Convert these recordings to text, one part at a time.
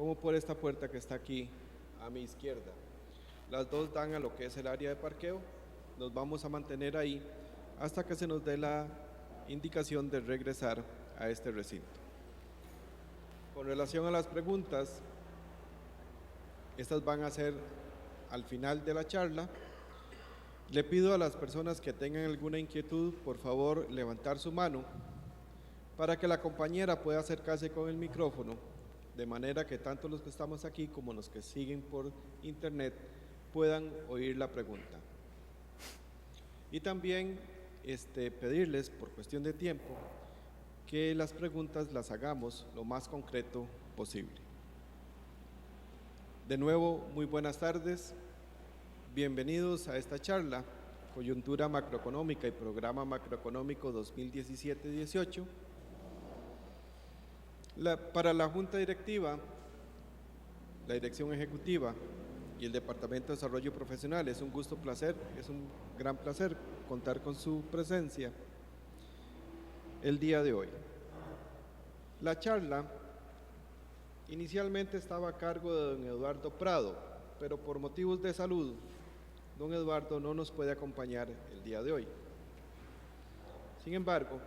como por esta puerta que está aquí a mi izquierda. Las dos dan a lo que es el área de parqueo. Nos vamos a mantener ahí hasta que se nos dé la indicación de regresar a este recinto. Con relación a las preguntas, estas van a ser al final de la charla. Le pido a las personas que tengan alguna inquietud, por favor, levantar su mano para que la compañera pueda acercarse con el micrófono, de manera que tanto los que estamos aquí como los que siguen por internet puedan oír la pregunta. Y también pedirles, por cuestión de tiempo, que las preguntas las hagamos lo más concreto posible. De nuevo, muy buenas tardes. Bienvenidos a esta charla, Coyuntura Macroeconómica y Programa Macroeconómico 2017-18. Para la Junta Directiva, la Dirección Ejecutiva y el Departamento de Desarrollo Profesional, es un gran placer contar con su presencia el día de hoy. La charla inicialmente estaba a cargo de don Eduardo Prado, pero por motivos de salud, don Eduardo no nos puede acompañar el día de hoy. Sin embargo,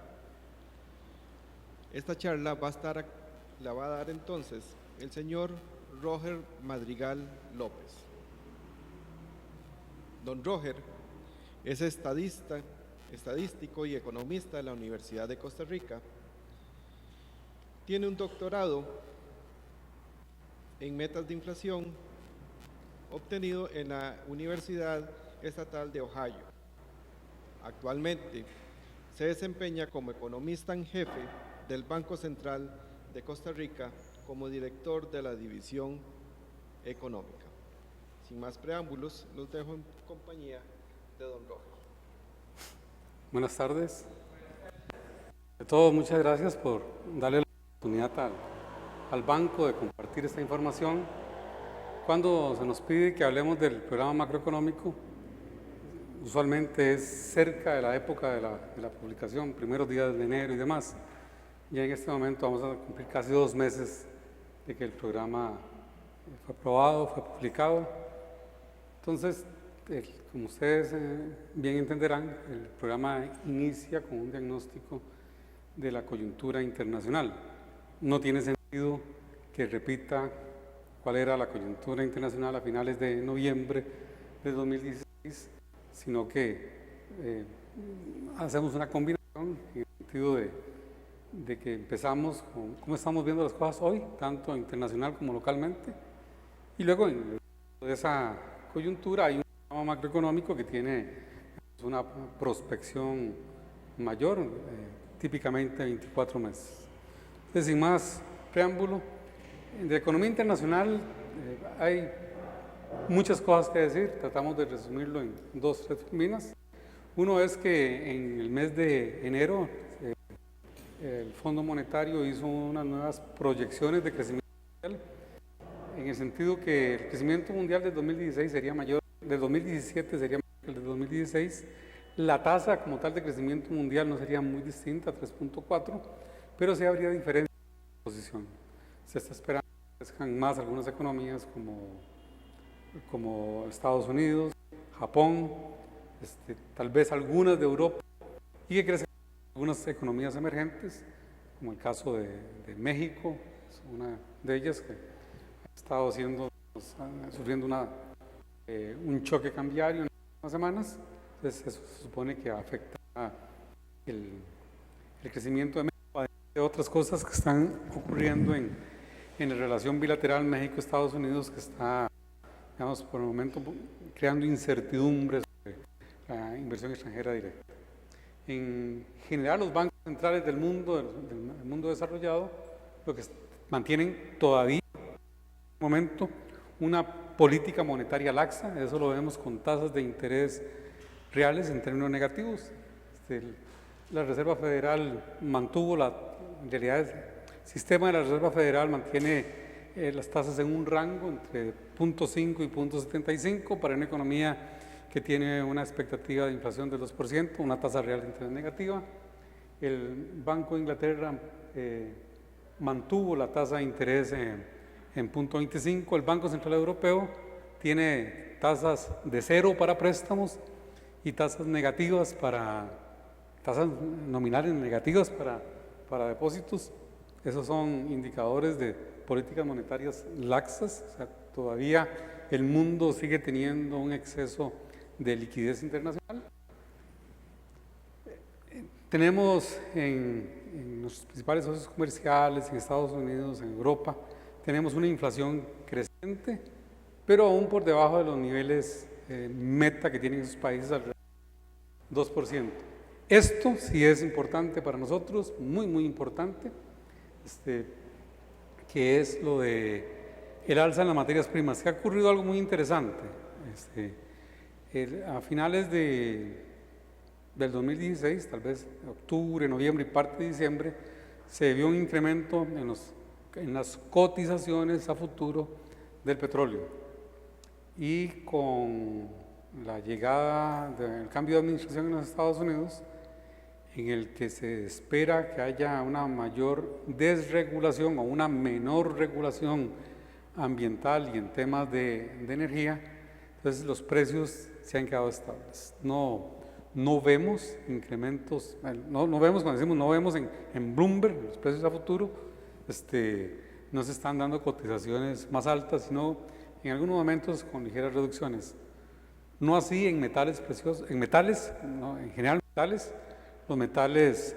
esta charla la va a dar entonces el señor Roger Madrigal López. Don Roger es estadístico y economista de la Universidad de Costa Rica. Tiene un doctorado en metas de inflación obtenido en la Universidad Estatal de Ohio. Actualmente se desempeña como economista en jefe del Banco Central de Costa Rica como director de la División Económica. Sin más preámbulos, los dejo en compañía de don Roger. Buenas tardes. De todos, muchas gracias por darle la oportunidad al banco de compartir esta información. Cuando se nos pide que hablemos del programa macroeconómico, usualmente es cerca de la época de la publicación, primeros días de enero y demás. Y en este momento vamos a cumplir casi 2 meses de que el programa fue aprobado, fue publicado. Entonces, como ustedes bien entenderán, el programa inicia con un diagnóstico de la coyuntura internacional. No tiene sentido que repita cuál era la coyuntura internacional a finales de noviembre de 2016, sino que hacemos una combinación en el sentido de que empezamos con cómo estamos viendo las cosas hoy, tanto internacional como localmente, y luego en esa coyuntura hay un programa macroeconómico que tiene una prospección mayor, típicamente 24 meses. Entonces, sin más preámbulo, de economía internacional hay muchas cosas que decir, tratamos de resumirlo en 2 o 3 líneas. Uno es que en el mes de enero el Fondo Monetario hizo unas nuevas proyecciones de crecimiento mundial, en el sentido que el crecimiento mundial del 2016 sería mayor, del 2017 sería mayor que el del 2016. La tasa como tal de crecimiento mundial no sería muy distinta, 3.4, pero sí habría diferencia de posición. Se está esperando que crezcan más algunas economías como Estados Unidos, Japón, tal vez algunas de Europa, y que crezcan algunas economías emergentes, como el caso de México, es una de ellas que ha estado sufriendo un choque cambiario en las últimas semanas. Entonces eso se supone que afecta el crecimiento de México, además de otras cosas que están ocurriendo en la relación bilateral México-Estados Unidos, que está, digamos, por el momento creando incertidumbre sobre la inversión extranjera directa. En general, los bancos centrales del mundo desarrollado, lo que mantienen todavía en este momento una política monetaria laxa. Eso lo vemos con tasas de interés reales en términos negativos. La Reserva Federal mantuvo en realidad el sistema de la Reserva Federal mantiene las tasas en un rango entre 0.5 y 0.75 para una economía que tiene una expectativa de inflación del 2%, una tasa real de interés negativa. El Banco de Inglaterra mantuvo la tasa de interés en 0.25. El Banco Central Europeo tiene tasas de 0 para préstamos y tasas negativas tasas nominales negativas para depósitos. Esos son indicadores de políticas monetarias laxas. O sea, todavía el mundo sigue teniendo un exceso de liquidez internacional. Tenemos en los principales socios comerciales, en Estados Unidos, en Europa, tenemos una inflación creciente, pero aún por debajo de los niveles meta que tienen esos países, alrededor del 2%. Esto sí es importante para nosotros, muy, muy importante, que es lo de el alza en las materias primas. Que ha ocurrido algo muy interesante. A finales del 2016, tal vez octubre, noviembre y parte de diciembre, se vio un incremento en las cotizaciones a futuro del petróleo. Y con la llegada del cambio de administración en los Estados Unidos, en el que se espera que haya una mayor desregulación o una menor regulación ambiental y en temas de energía, entonces los precios se han quedado estables. No vemos incrementos, no vemos, cuando decimos no vemos en Bloomberg, los precios a futuro, no se están dando cotizaciones más altas, sino en algunos momentos con ligeras reducciones. No así en metales preciosos, en general metales. Los metales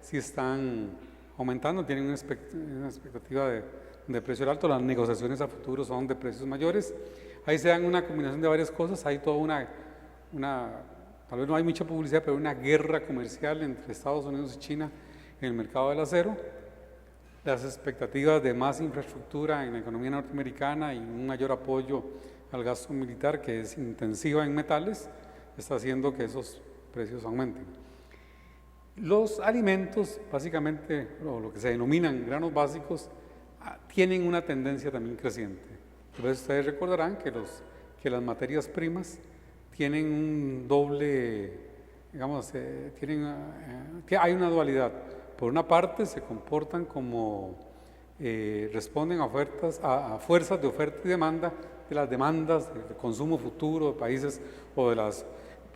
sí están aumentando, tienen una expectativa de precio alto. Las negociaciones a futuro son de precios mayores. Ahí se dan una combinación de varias cosas. Hay toda tal vez no hay mucha publicidad, pero una guerra comercial entre Estados Unidos y China en el mercado del acero. Las expectativas de más infraestructura en la economía norteamericana y un mayor apoyo al gasto militar, que es intensiva en metales, está haciendo que esos precios aumenten. Los alimentos, básicamente, o lo que se denominan granos básicos, tienen una tendencia también creciente. Entonces ustedes recordarán que las materias primas tienen un doble, digamos, hay una dualidad. Por una parte se comportan como, responden a fuerzas de oferta y demanda, de las demandas de consumo futuro de países o de las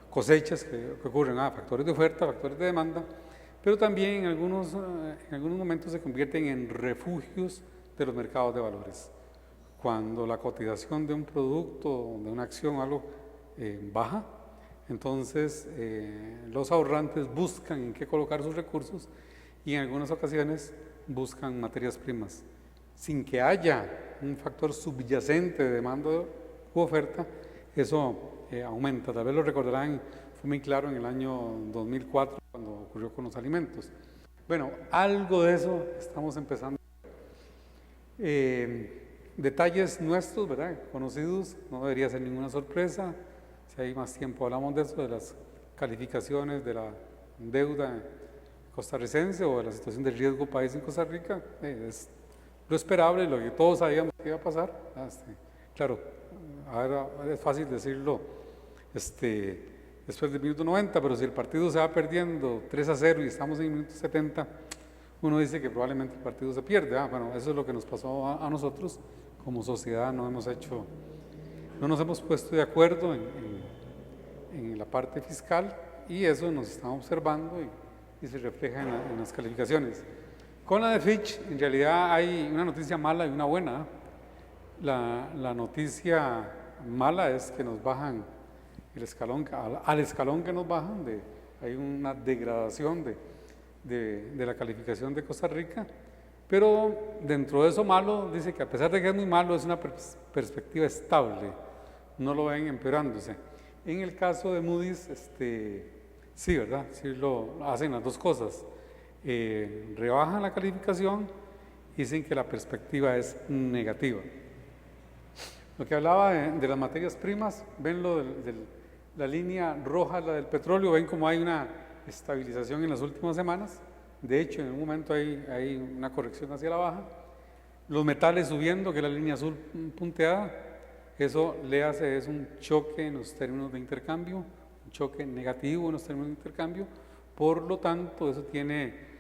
cosechas que ocurren, factores de oferta, factores de demanda, pero también en algunos momentos se convierten en refugios de los mercados de valores. Cuando la cotización de un producto, de una acción o algo baja, entonces los ahorrantes buscan en qué colocar sus recursos y en algunas ocasiones buscan materias primas. Sin que haya un factor subyacente de demanda u oferta, eso aumenta. Tal vez lo recordarán, fue muy claro en el año 2004 cuando ocurrió con los alimentos. Bueno, algo de eso estamos empezando. Detalles nuestros, ¿verdad? Conocidos, no debería ser ninguna sorpresa. Si hay más tiempo hablamos de eso, de las calificaciones de la deuda costarricense o de la situación de riesgo país en Costa Rica. Es lo esperable, lo que todos sabíamos que iba a pasar. Claro, ahora es fácil decirlo después del minuto 90, pero si el partido se va perdiendo 3-0 y estamos en el minuto 70, uno dice que probablemente el partido se pierde. Bueno, eso es lo que nos pasó a nosotros como sociedad. No nos hemos puesto de acuerdo en la parte fiscal y eso nos está observando y se refleja en las calificaciones. Con la de Fitch, en realidad hay una noticia mala y una buena. La noticia mala es que nos bajan el escalón, al escalón que nos bajan, hay una degradación de la calificación de Costa Rica, pero dentro de eso malo, dice que a pesar de que es muy malo, es una perspectiva estable, no lo ven empeorándose. En el caso de Moody's, sí, ¿verdad? Sí lo hacen las dos cosas. Rebajan la calificación y dicen que la perspectiva es negativa. Lo que hablaba de las materias primas, ven la línea roja, la del petróleo, ven como hay una estabilización en las últimas semanas. De hecho, en un momento hay una corrección hacia la baja. Los metales subiendo, que es la línea azul punteada, eso es un choque en los términos de intercambio, un choque negativo en los términos de intercambio. Por lo tanto, eso tiene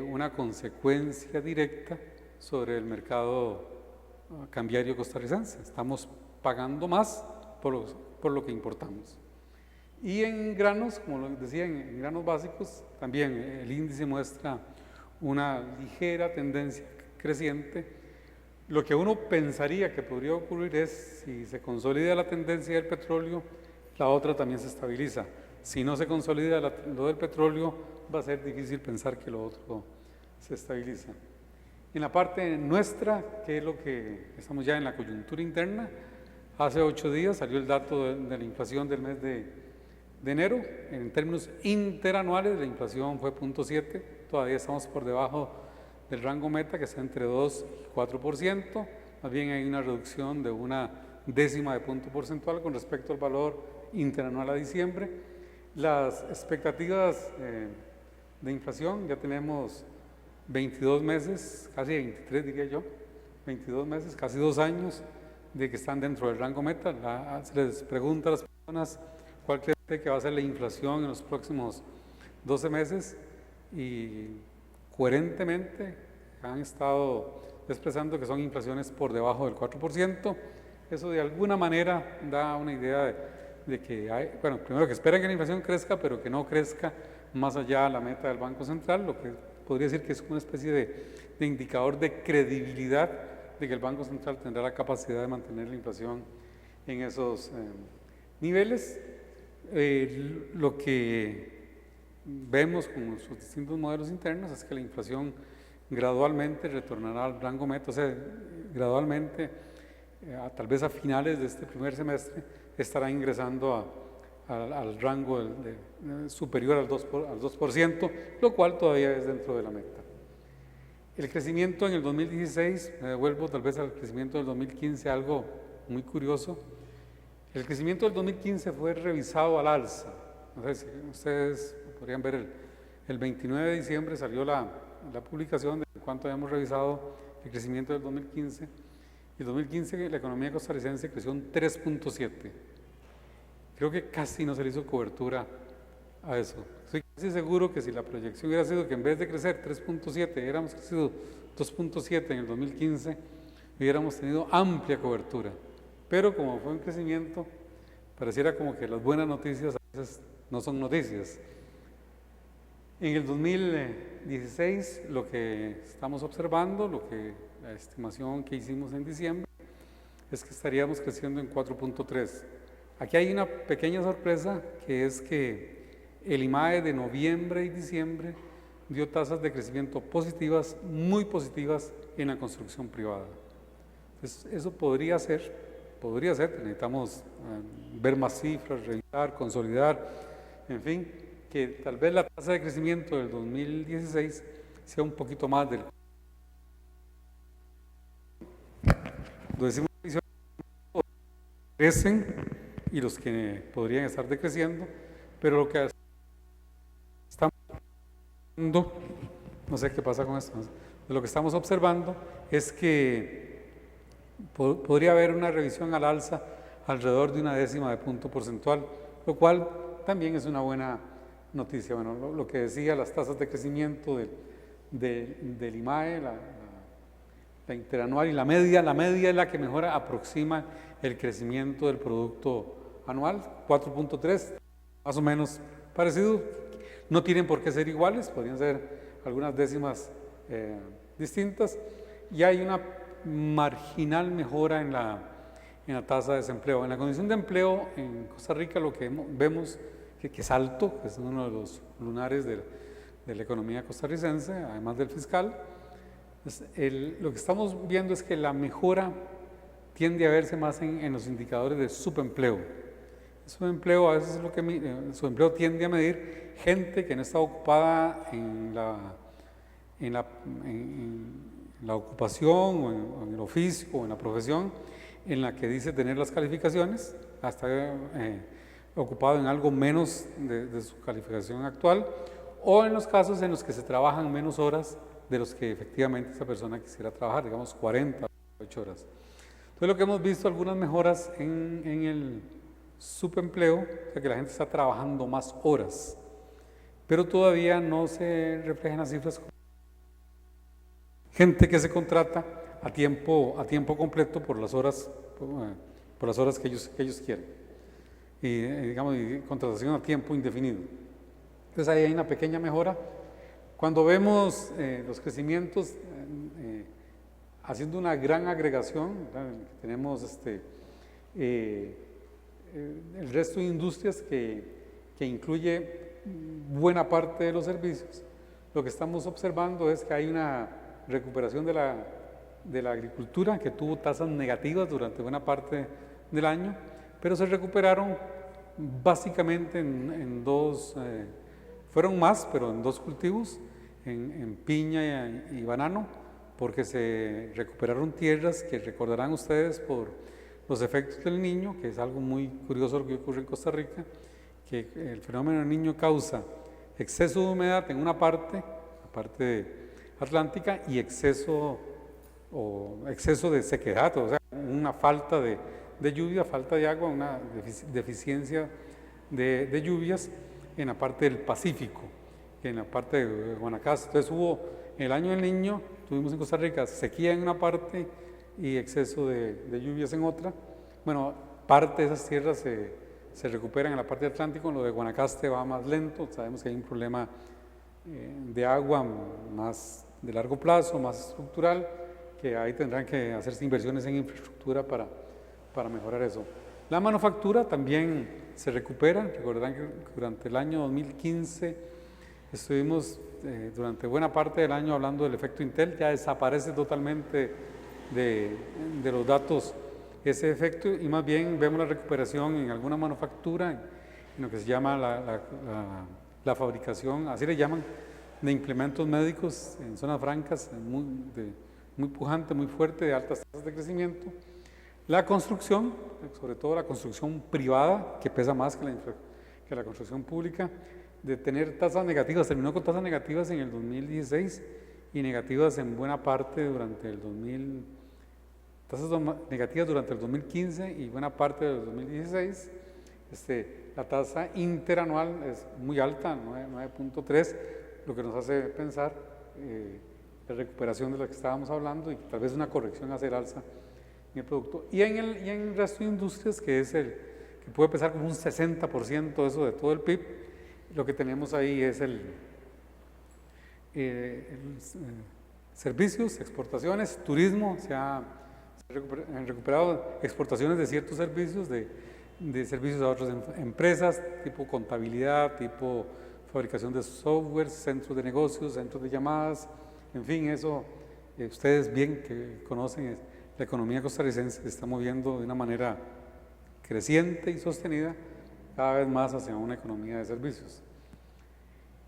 una consecuencia directa sobre el mercado cambiario costarricense. Estamos pagando más por lo que importamos. Y en granos, como lo decía, en granos básicos, también el índice muestra una ligera tendencia creciente. Lo que uno pensaría que podría ocurrir es, si se consolida la tendencia del petróleo, la otra también se estabiliza. Si no se consolida lo del petróleo, va a ser difícil pensar que lo otro se estabiliza. En la parte nuestra, que es lo que estamos ya en la coyuntura interna, hace 8 días salió el dato de la inflación del mes de enero. En términos interanuales, la inflación fue 0.7, todavía estamos por debajo del rango meta, que está entre 2 y 4%, más bien hay una reducción de 0.1 de punto porcentual con respecto al valor interanual a diciembre. Las expectativas de inflación, ya tenemos 22 meses, casi 23 diría yo, 22 meses, casi 2 años de que están dentro del rango meta. Se les pregunta a las personas cuál cree que va a ser la inflación en los próximos 12 meses y coherentemente han estado expresando que son inflaciones por debajo del 4%. Eso de alguna manera da una idea de que hay, bueno, primero que esperan que la inflación crezca, pero que no crezca más allá de la meta del Banco Central, lo que podría decir que es una especie de indicador de credibilidad de que el Banco Central tendrá la capacidad de mantener la inflación en esos niveles. Lo que vemos con sus distintos modelos internos es que la inflación gradualmente retornará al rango meta, o sea, gradualmente, tal vez a finales de este primer semestre, estará ingresando al rango superior al 2%, lo cual todavía es dentro de la meta. El crecimiento en el 2016, me devuelvo tal vez al crecimiento del 2015, algo muy curioso. El crecimiento del 2015 fue revisado al alza. No sé si ustedes podrían ver, el 29 de diciembre salió la publicación de cuánto habíamos revisado el crecimiento del 2015. Y el 2015 la economía costarricense creció un 3.7. Creo que casi no se le hizo cobertura a eso. Estoy casi seguro que si la proyección hubiera sido que en vez de crecer 3.7, hubiéramos crecido 2.7 en el 2015, hubiéramos tenido amplia cobertura. Pero como fue un crecimiento, pareciera como que las buenas noticias a veces no son noticias. En el 2016, lo que estamos observando, la estimación que hicimos en diciembre, es que estaríamos creciendo en 4.3. Aquí hay una pequeña sorpresa, que es que el IMAE de noviembre y diciembre dio tasas de crecimiento positivas, muy positivas en la construcción privada. Entonces, eso podría ser, necesitamos ver más cifras, revisar, consolidar, en fin, que tal vez la tasa de crecimiento del 2016 sea un poquito más del... Lo decimos, crecen y los que podrían estar decreciendo, pero lo que estamos observando, no sé qué pasa con esto, lo que estamos observando es que podría haber una revisión al alza alrededor de 0.1 de punto porcentual, lo cual también es una buena noticia. Bueno, lo que decía, las tasas de crecimiento del IMAE, la interanual y la media es la que mejor aproxima el crecimiento del producto anual, 4.3, más o menos parecido. No tienen por qué ser iguales, podrían ser algunas décimas distintas, y hay una marginal mejora en la tasa de desempleo. En la condición de empleo en Costa Rica lo que vemos que es alto, que es uno de los lunares de la economía costarricense, además del fiscal. Lo que estamos viendo es que la mejora tiende a verse más en los indicadores de subempleo. El subempleo a veces es lo que el subempleo tiende a medir gente que no está ocupada en la ocupación o en el oficio o en la profesión en la que dice tener las calificaciones, hasta ocupado en algo menos de su calificación actual, o en los casos en los que se trabajan menos horas de los que efectivamente esa persona quisiera trabajar, digamos 40 o 8 horas. Entonces lo que hemos visto, algunas mejoras en el subempleo, o sea que la gente está trabajando más horas, pero todavía no se reflejan las cifras. Gente que se contrata a tiempo completo por las horas que ellos quieren. Y digamos, y contratación a tiempo indefinido. Entonces ahí hay una pequeña mejora. Cuando vemos los crecimientos haciendo una gran agregación, tenemos el resto de industrias que incluye buena parte de los servicios, lo que estamos observando es que hay una recuperación de la agricultura que tuvo tasas negativas durante buena parte del año, pero se recuperaron básicamente en dos, fueron más, pero en dos cultivos, en piña y banano, porque se recuperaron tierras que recordarán ustedes por los efectos del Niño, que es algo muy curioso lo que ocurre en Costa Rica, que el fenómeno del Niño causa exceso de humedad en una parte, la parte atlántica, y exceso de sequedad, o sea, una falta de lluvia, falta de agua, una deficiencia de lluvias en la parte del Pacífico, en la parte de Guanacaste. Entonces hubo, en el año del Niño, tuvimos en Costa Rica sequía en una parte y exceso de lluvias en otra. Bueno, parte de esas tierras se recuperan en la parte del Atlántico, lo de Guanacaste va más lento, sabemos que hay un problema de agua más de largo plazo, más estructural, que ahí tendrán que hacerse inversiones en infraestructura para mejorar eso. La manufactura también se recupera, recordarán que durante el año 2015 estuvimos durante buena parte del año hablando del efecto Intel, ya desaparece totalmente de los datos ese efecto y más bien vemos la recuperación en alguna manufactura, en lo que se llama la fabricación, así le llaman, de implementos médicos en zonas francas, muy pujante, muy fuerte, de altas tasas de crecimiento. La construcción, sobre todo la construcción privada, que pesa más que la construcción pública, de tener tasas negativas, terminó con tasas negativas en el 2016 y negativas en buena parte durante el tasas negativas durante el 2015 y buena parte del 2016. La tasa interanual es muy alta, 9.3, lo que nos hace pensar la recuperación de la que estábamos hablando y tal vez una corrección hacia el alza en el producto. Y en el resto de industrias, que es que puede pesar como un 60% eso de todo el PIB, lo que tenemos ahí es servicios, exportaciones, turismo, se han recuperado exportaciones de ciertos servicios, de servicios a otras empresas, tipo contabilidad, tipo fabricación de software, centros de negocios, centros de llamadas, en fin, eso ustedes bien que conocen, la economía costarricense se está moviendo de una manera creciente y sostenida cada vez más hacia una economía de servicios.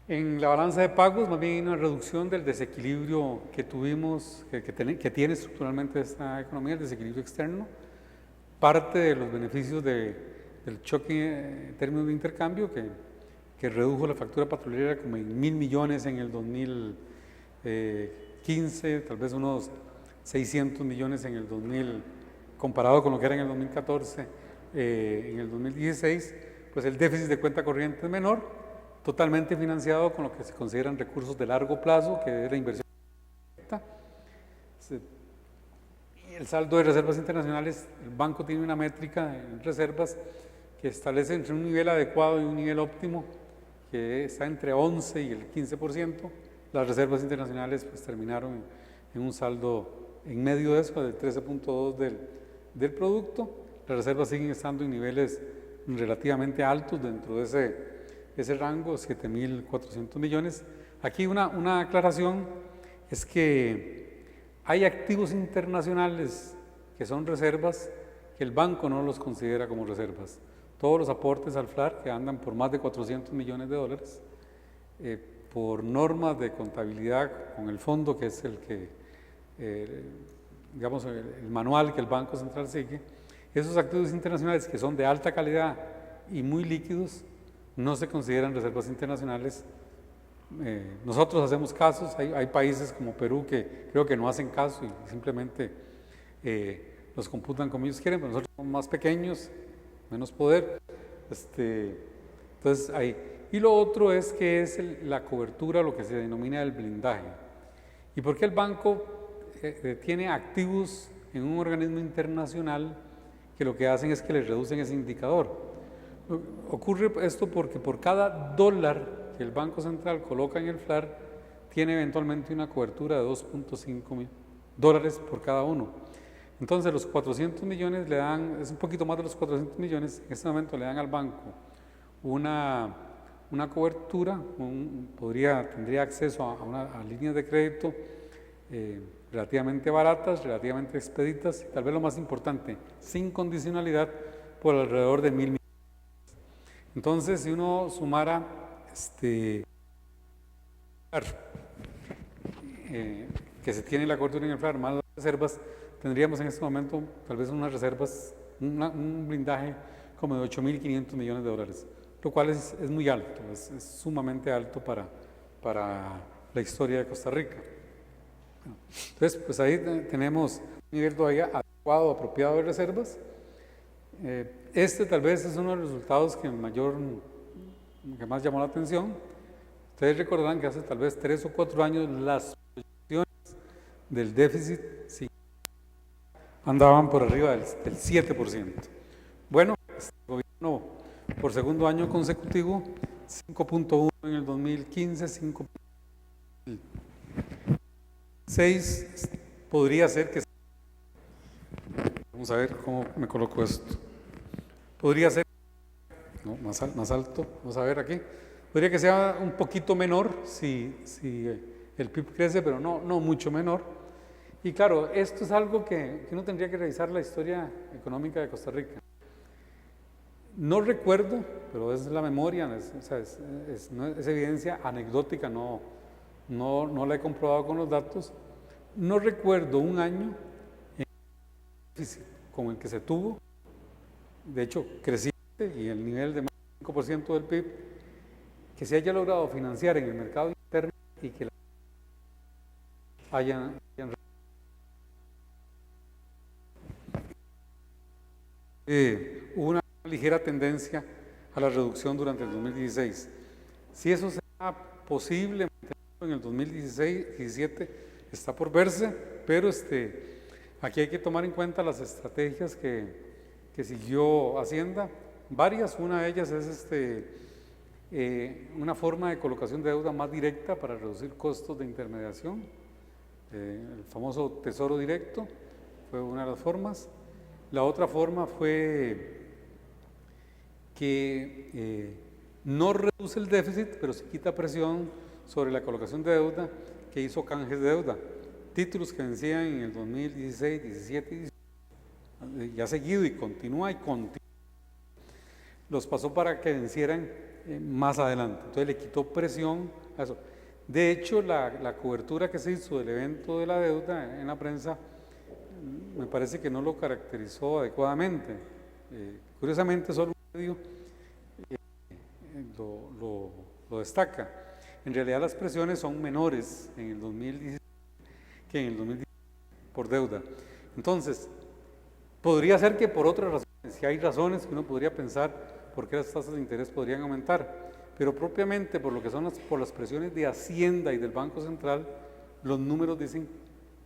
En la balanza de pagos, más bien hay una reducción del desequilibrio que tuvimos, que tiene estructuralmente esta economía, el desequilibrio externo. Parte de los beneficios del choque en términos de intercambio, que redujo la factura petrolera como en 1.000 millones en el 2015, tal vez unos 600 millones en el 2000, comparado con lo que era en el 2014, en el 2016, pues el déficit de cuenta corriente es menor, totalmente financiado con lo que se consideran recursos de largo plazo, que es la inversión. El saldo de reservas internacionales, el banco tiene una métrica en reservas que establece entre un nivel adecuado y un nivel óptimo, que está entre 11 y el 15%. Las reservas internacionales pues terminaron en un saldo en medio de eso, del 13.2 del producto. Las reservas siguen estando en niveles relativamente altos dentro de ese rango, 7.400 millones. Aquí una aclaración es que hay activos internacionales que son reservas que el banco no los considera como reservas. Todos los aportes al FLAR, que andan por más de 400 millones de dólares, por normas de contabilidad con el fondo, que es digamos, el manual que el Banco Central sigue, esos activos internacionales que son de alta calidad y muy líquidos, no se consideran reservas internacionales. Nosotros hacemos casos, hay países como Perú que creo que no hacen caso y simplemente los computan como ellos quieren, pero nosotros somos más pequeños, menos poder. Entonces y lo otro es que es la cobertura, lo que se denomina el blindaje. ¿Y por qué el banco tiene activos en un organismo internacional que lo que hacen es que le reducen ese indicador. Ocurre esto porque por cada dólar que el Banco Central coloca en el FLAR, tiene eventualmente una cobertura de 2.5 dólares por cada uno. Entonces los 400 millones le dan, es un poquito más de los 400 millones, en este momento le dan al banco una cobertura, tendría acceso a líneas de crédito relativamente baratas, relativamente expeditas, y tal vez lo más importante, sin condicionalidad, por alrededor de 1.000 millones. Entonces, si uno sumara que se tiene la cobertura en el FLAR más las reservas, tendríamos en este momento tal vez unas reservas, un blindaje como de 8.500 millones de dólares, lo cual es muy alto, es sumamente alto para la historia de Costa Rica. Entonces, pues ahí tenemos un nivel todavía adecuado, apropiado de reservas. Tal vez es uno de los resultados que más llamó la atención. Ustedes recordarán que hace tal vez 3 o 4 años las proyecciones del déficit andaban por arriba del 7%. Bueno, este gobierno por segundo año consecutivo, 5.1 en el 2015, 5.6, podría ser que... Vamos a ver cómo me coloco esto. Podría ser, no, más alto, vamos a ver aquí. Podría que sea un poquito menor si el PIB crece, pero no mucho menor. Y claro, esto es algo que uno tendría que revisar la historia económica de Costa Rica. No recuerdo, pero es la memoria, es evidencia anecdótica, no la he comprobado con los datos. No recuerdo un año como el que se tuvo, de hecho creciente, y el nivel de más del 5% del PIB, que se haya logrado financiar en el mercado interno y que hayan hubo una ligera tendencia a la reducción durante el 2016. Si eso será posible en el 2016-17 está por verse, pero aquí hay que tomar en cuenta las estrategias que siguió Hacienda, varias. Una de ellas es una forma de colocación de deuda más directa para reducir costos de intermediación. El famoso tesoro directo fue una de las formas. La otra forma fue que no reduce el déficit, pero sí quita presión sobre la colocación de deuda, que hizo canjes de deuda. Títulos que vencían en el 2016, 17 y 18, ya seguido y continúa, los pasó para que vencieran más adelante. Entonces le quitó presión a eso. De hecho, la cobertura que se hizo del evento de la deuda en la prensa, me parece que no lo caracterizó adecuadamente. Curiosamente, solo un medio lo destaca. En realidad las presiones son menores en el 2016 que en el 2017 por deuda. Entonces, podría ser que por otras razones, si hay razones que uno podría pensar por qué las tasas de interés podrían aumentar, pero propiamente por lo que son por las presiones de Hacienda y del Banco Central, los números dicen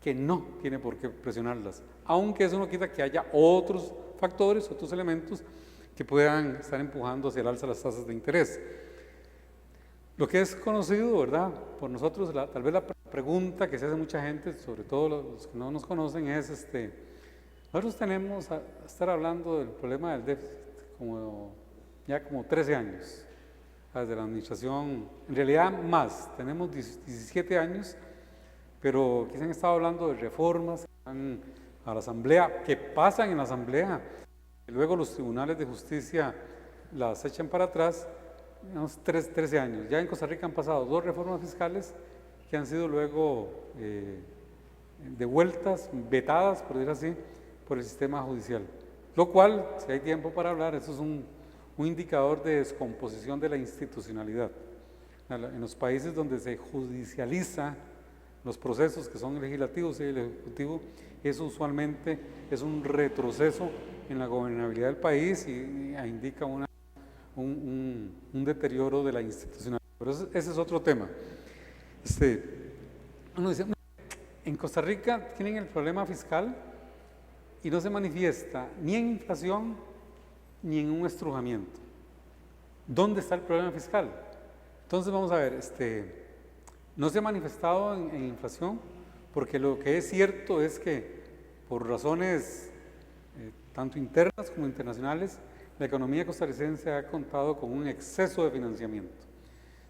que no tiene por qué presionarlas, aunque eso no quita que haya otros factores, otros elementos que puedan estar empujando hacia el alza las tasas de interés. Lo que es conocido, ¿verdad?, por nosotros, tal vez la pregunta que se hace mucha gente, sobre todo los que no nos conocen, es nosotros tenemos a estar hablando del problema del déficit ya como 13 años, desde la administración, en realidad más, tenemos 17 años, pero aquí se han estado hablando de reformas que van a la Asamblea, que pasan en la Asamblea, y luego los tribunales de justicia las echan para atrás, unos 13 años. Ya en Costa Rica han pasado 2 reformas fiscales que han sido luego devueltas, vetadas, por decir así, por el sistema judicial. Lo cual, si hay tiempo para hablar, eso es un indicador de descomposición de la institucionalidad. En los países donde se judicializa los procesos que son legislativos y el ejecutivo, eso usualmente es un retroceso en la gobernabilidad del país y indica un deterioro de la institucionalidad. Pero ese es otro tema. Uno dice, En Costa Rica tienen el problema fiscal y no se manifiesta ni en inflación ni en un estrujamiento. ¿Dónde está el problema fiscal? Entonces vamos a ver, no se ha manifestado en inflación, porque lo que es cierto es que por razones tanto internas como internacionales, la economía costarricense ha contado con un exceso de financiamiento.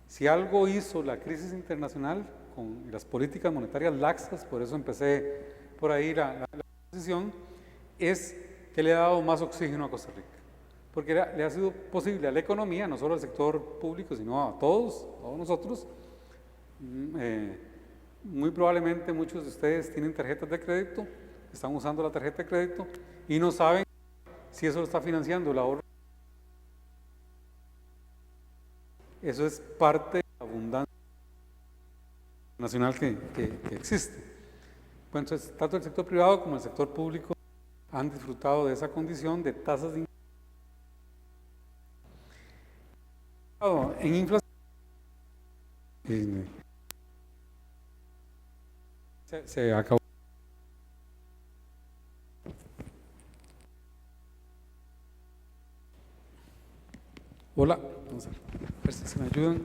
Si algo hizo la crisis internacional con las políticas monetarias laxas, por eso empecé por ahí la posición, es que le ha dado más oxígeno a Costa Rica, porque le ha sido posible a la economía, no solo al sector público, sino a todos nosotros. Muy probablemente muchos de ustedes tienen tarjetas de crédito, están usando la tarjeta de crédito y no saben si eso lo está financiando el ahorro. Eso es parte de la abundancia nacional que existe. Bueno, entonces, tanto el sector privado como el sector público han disfrutado de esa condición de tasas de en inflación. Se acabó. Hola, vamos a ver si me ayudan.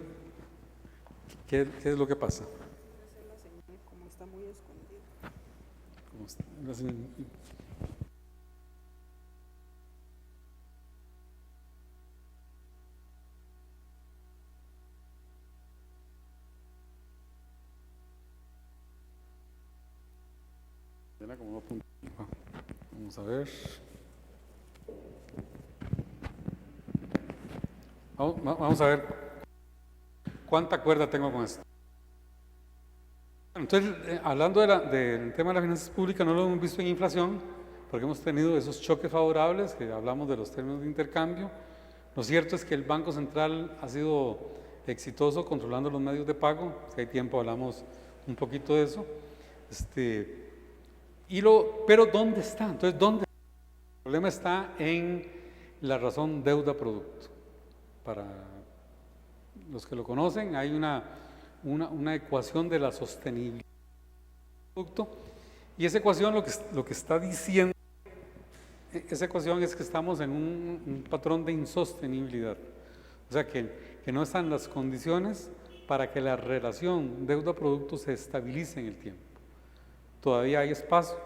¿Qué es lo que pasa? Como está muy escondido. Vamos a ver. Vamos a ver cuánta cuerda tengo con esto. Entonces, hablando del tema de las finanzas públicas, no lo hemos visto en inflación, porque hemos tenido esos choques favorables, que hablamos de los términos de intercambio. Lo cierto es que el Banco Central ha sido exitoso controlando los medios de pago. Si hay tiempo hablamos un poquito de eso. Pero ¿dónde está? Entonces, ¿dónde? El problema está en la razón deuda-producto. Para los que lo conocen, hay una ecuación de la sostenibilidad del producto, y esa ecuación lo que está diciendo, esa ecuación es que estamos en un patrón de insostenibilidad, o sea que no están las condiciones para que la relación deuda-producto se estabilice en el tiempo. Todavía hay espacio.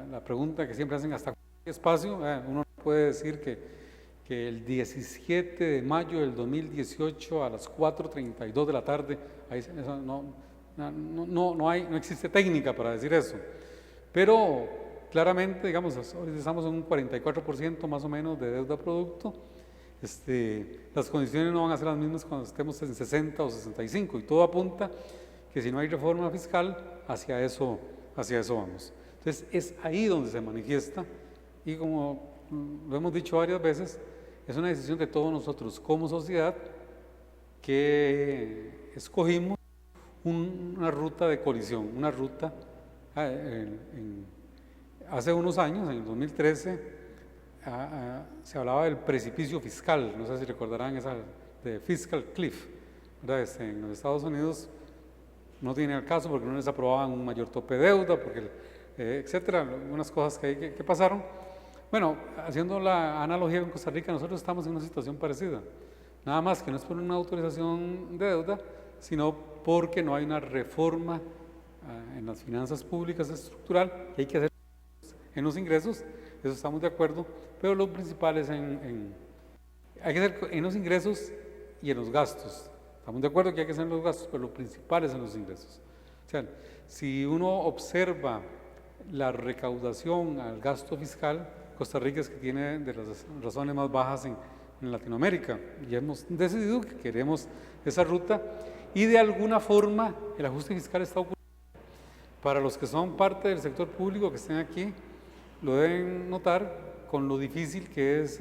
La pregunta que siempre hacen, ¿hasta cuándo hay espacio? Uno puede decir que el 17 de mayo del 2018 a las 4:32 de la tarde, no existe técnica para decir eso, pero claramente, digamos, ahorita estamos en un 44% más o menos de deuda producto. Las condiciones no van a ser las mismas cuando estemos en 60 o 65, y todo apunta que si no hay reforma fiscal, hacia eso vamos. Entonces es ahí donde se manifiesta, y como lo hemos dicho varias veces, es una decisión de todos nosotros como sociedad que escogimos una ruta de colisión, una ruta. Hace unos años, en el 2013, se hablaba del precipicio fiscal, no sé si recordarán esa de fiscal cliff, ¿verdad? En los Estados Unidos no tiene el caso porque no les aprobaban un mayor tope de deuda, porque, etcétera, algunas cosas que pasaron. Bueno, haciendo la analogía con Costa Rica, nosotros estamos en una situación parecida, nada más que no es por una autorización de deuda, sino porque no hay una reforma en las finanzas públicas estructural, que hay que hacer en los ingresos, eso estamos de acuerdo, pero lo principal es hay que hacer en los ingresos y en los gastos. Estamos de acuerdo que hay que hacer en los gastos, pero lo principal es en los ingresos. O sea, si uno observa la recaudación al gasto fiscal, Costa Rica es que tiene de las razones más bajas en Latinoamérica, y hemos decidido que queremos esa ruta, y de alguna forma el ajuste fiscal está ocurriendo. Para los que son parte del sector público que estén aquí, lo deben notar con lo difícil que es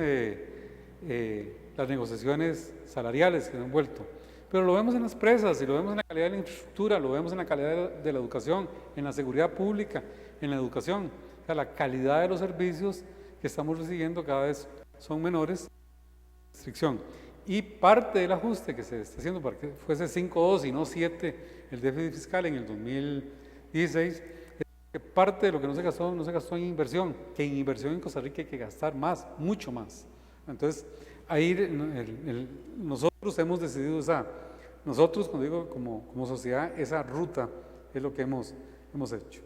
las negociaciones salariales que han vuelto. Pero lo vemos en las presas, y lo vemos en la calidad de la infraestructura, lo vemos en la calidad de la educación, en la seguridad pública, en la educación. O sea, la calidad de los servicios que estamos recibiendo cada vez son menores. Restricción. Y parte del ajuste que se está haciendo para que fuese 5.2 y no 7 el déficit fiscal en el 2016, es que parte de lo que no se gastó en inversión, que en inversión en Costa Rica hay que gastar más, mucho más. Entonces, ahí nosotros hemos decidido nosotros, cuando digo como sociedad, esa ruta es lo que hemos hecho.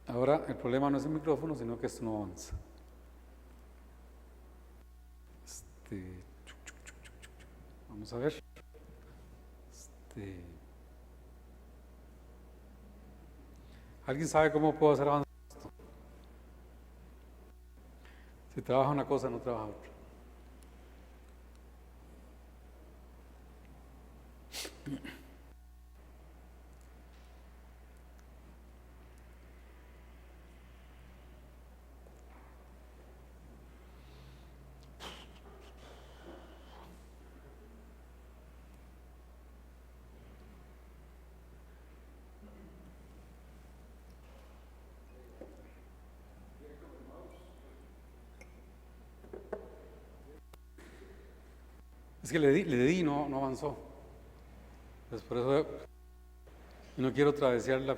Ahora, el problema no es el micrófono, sino que esto no avanza. Vamos a ver. ¿Alguien sabe cómo puedo hacer avanzar esto? Si trabaja una cosa, no trabaja otra. Es que le di y no avanzó. Pues por eso no quiero travesear la...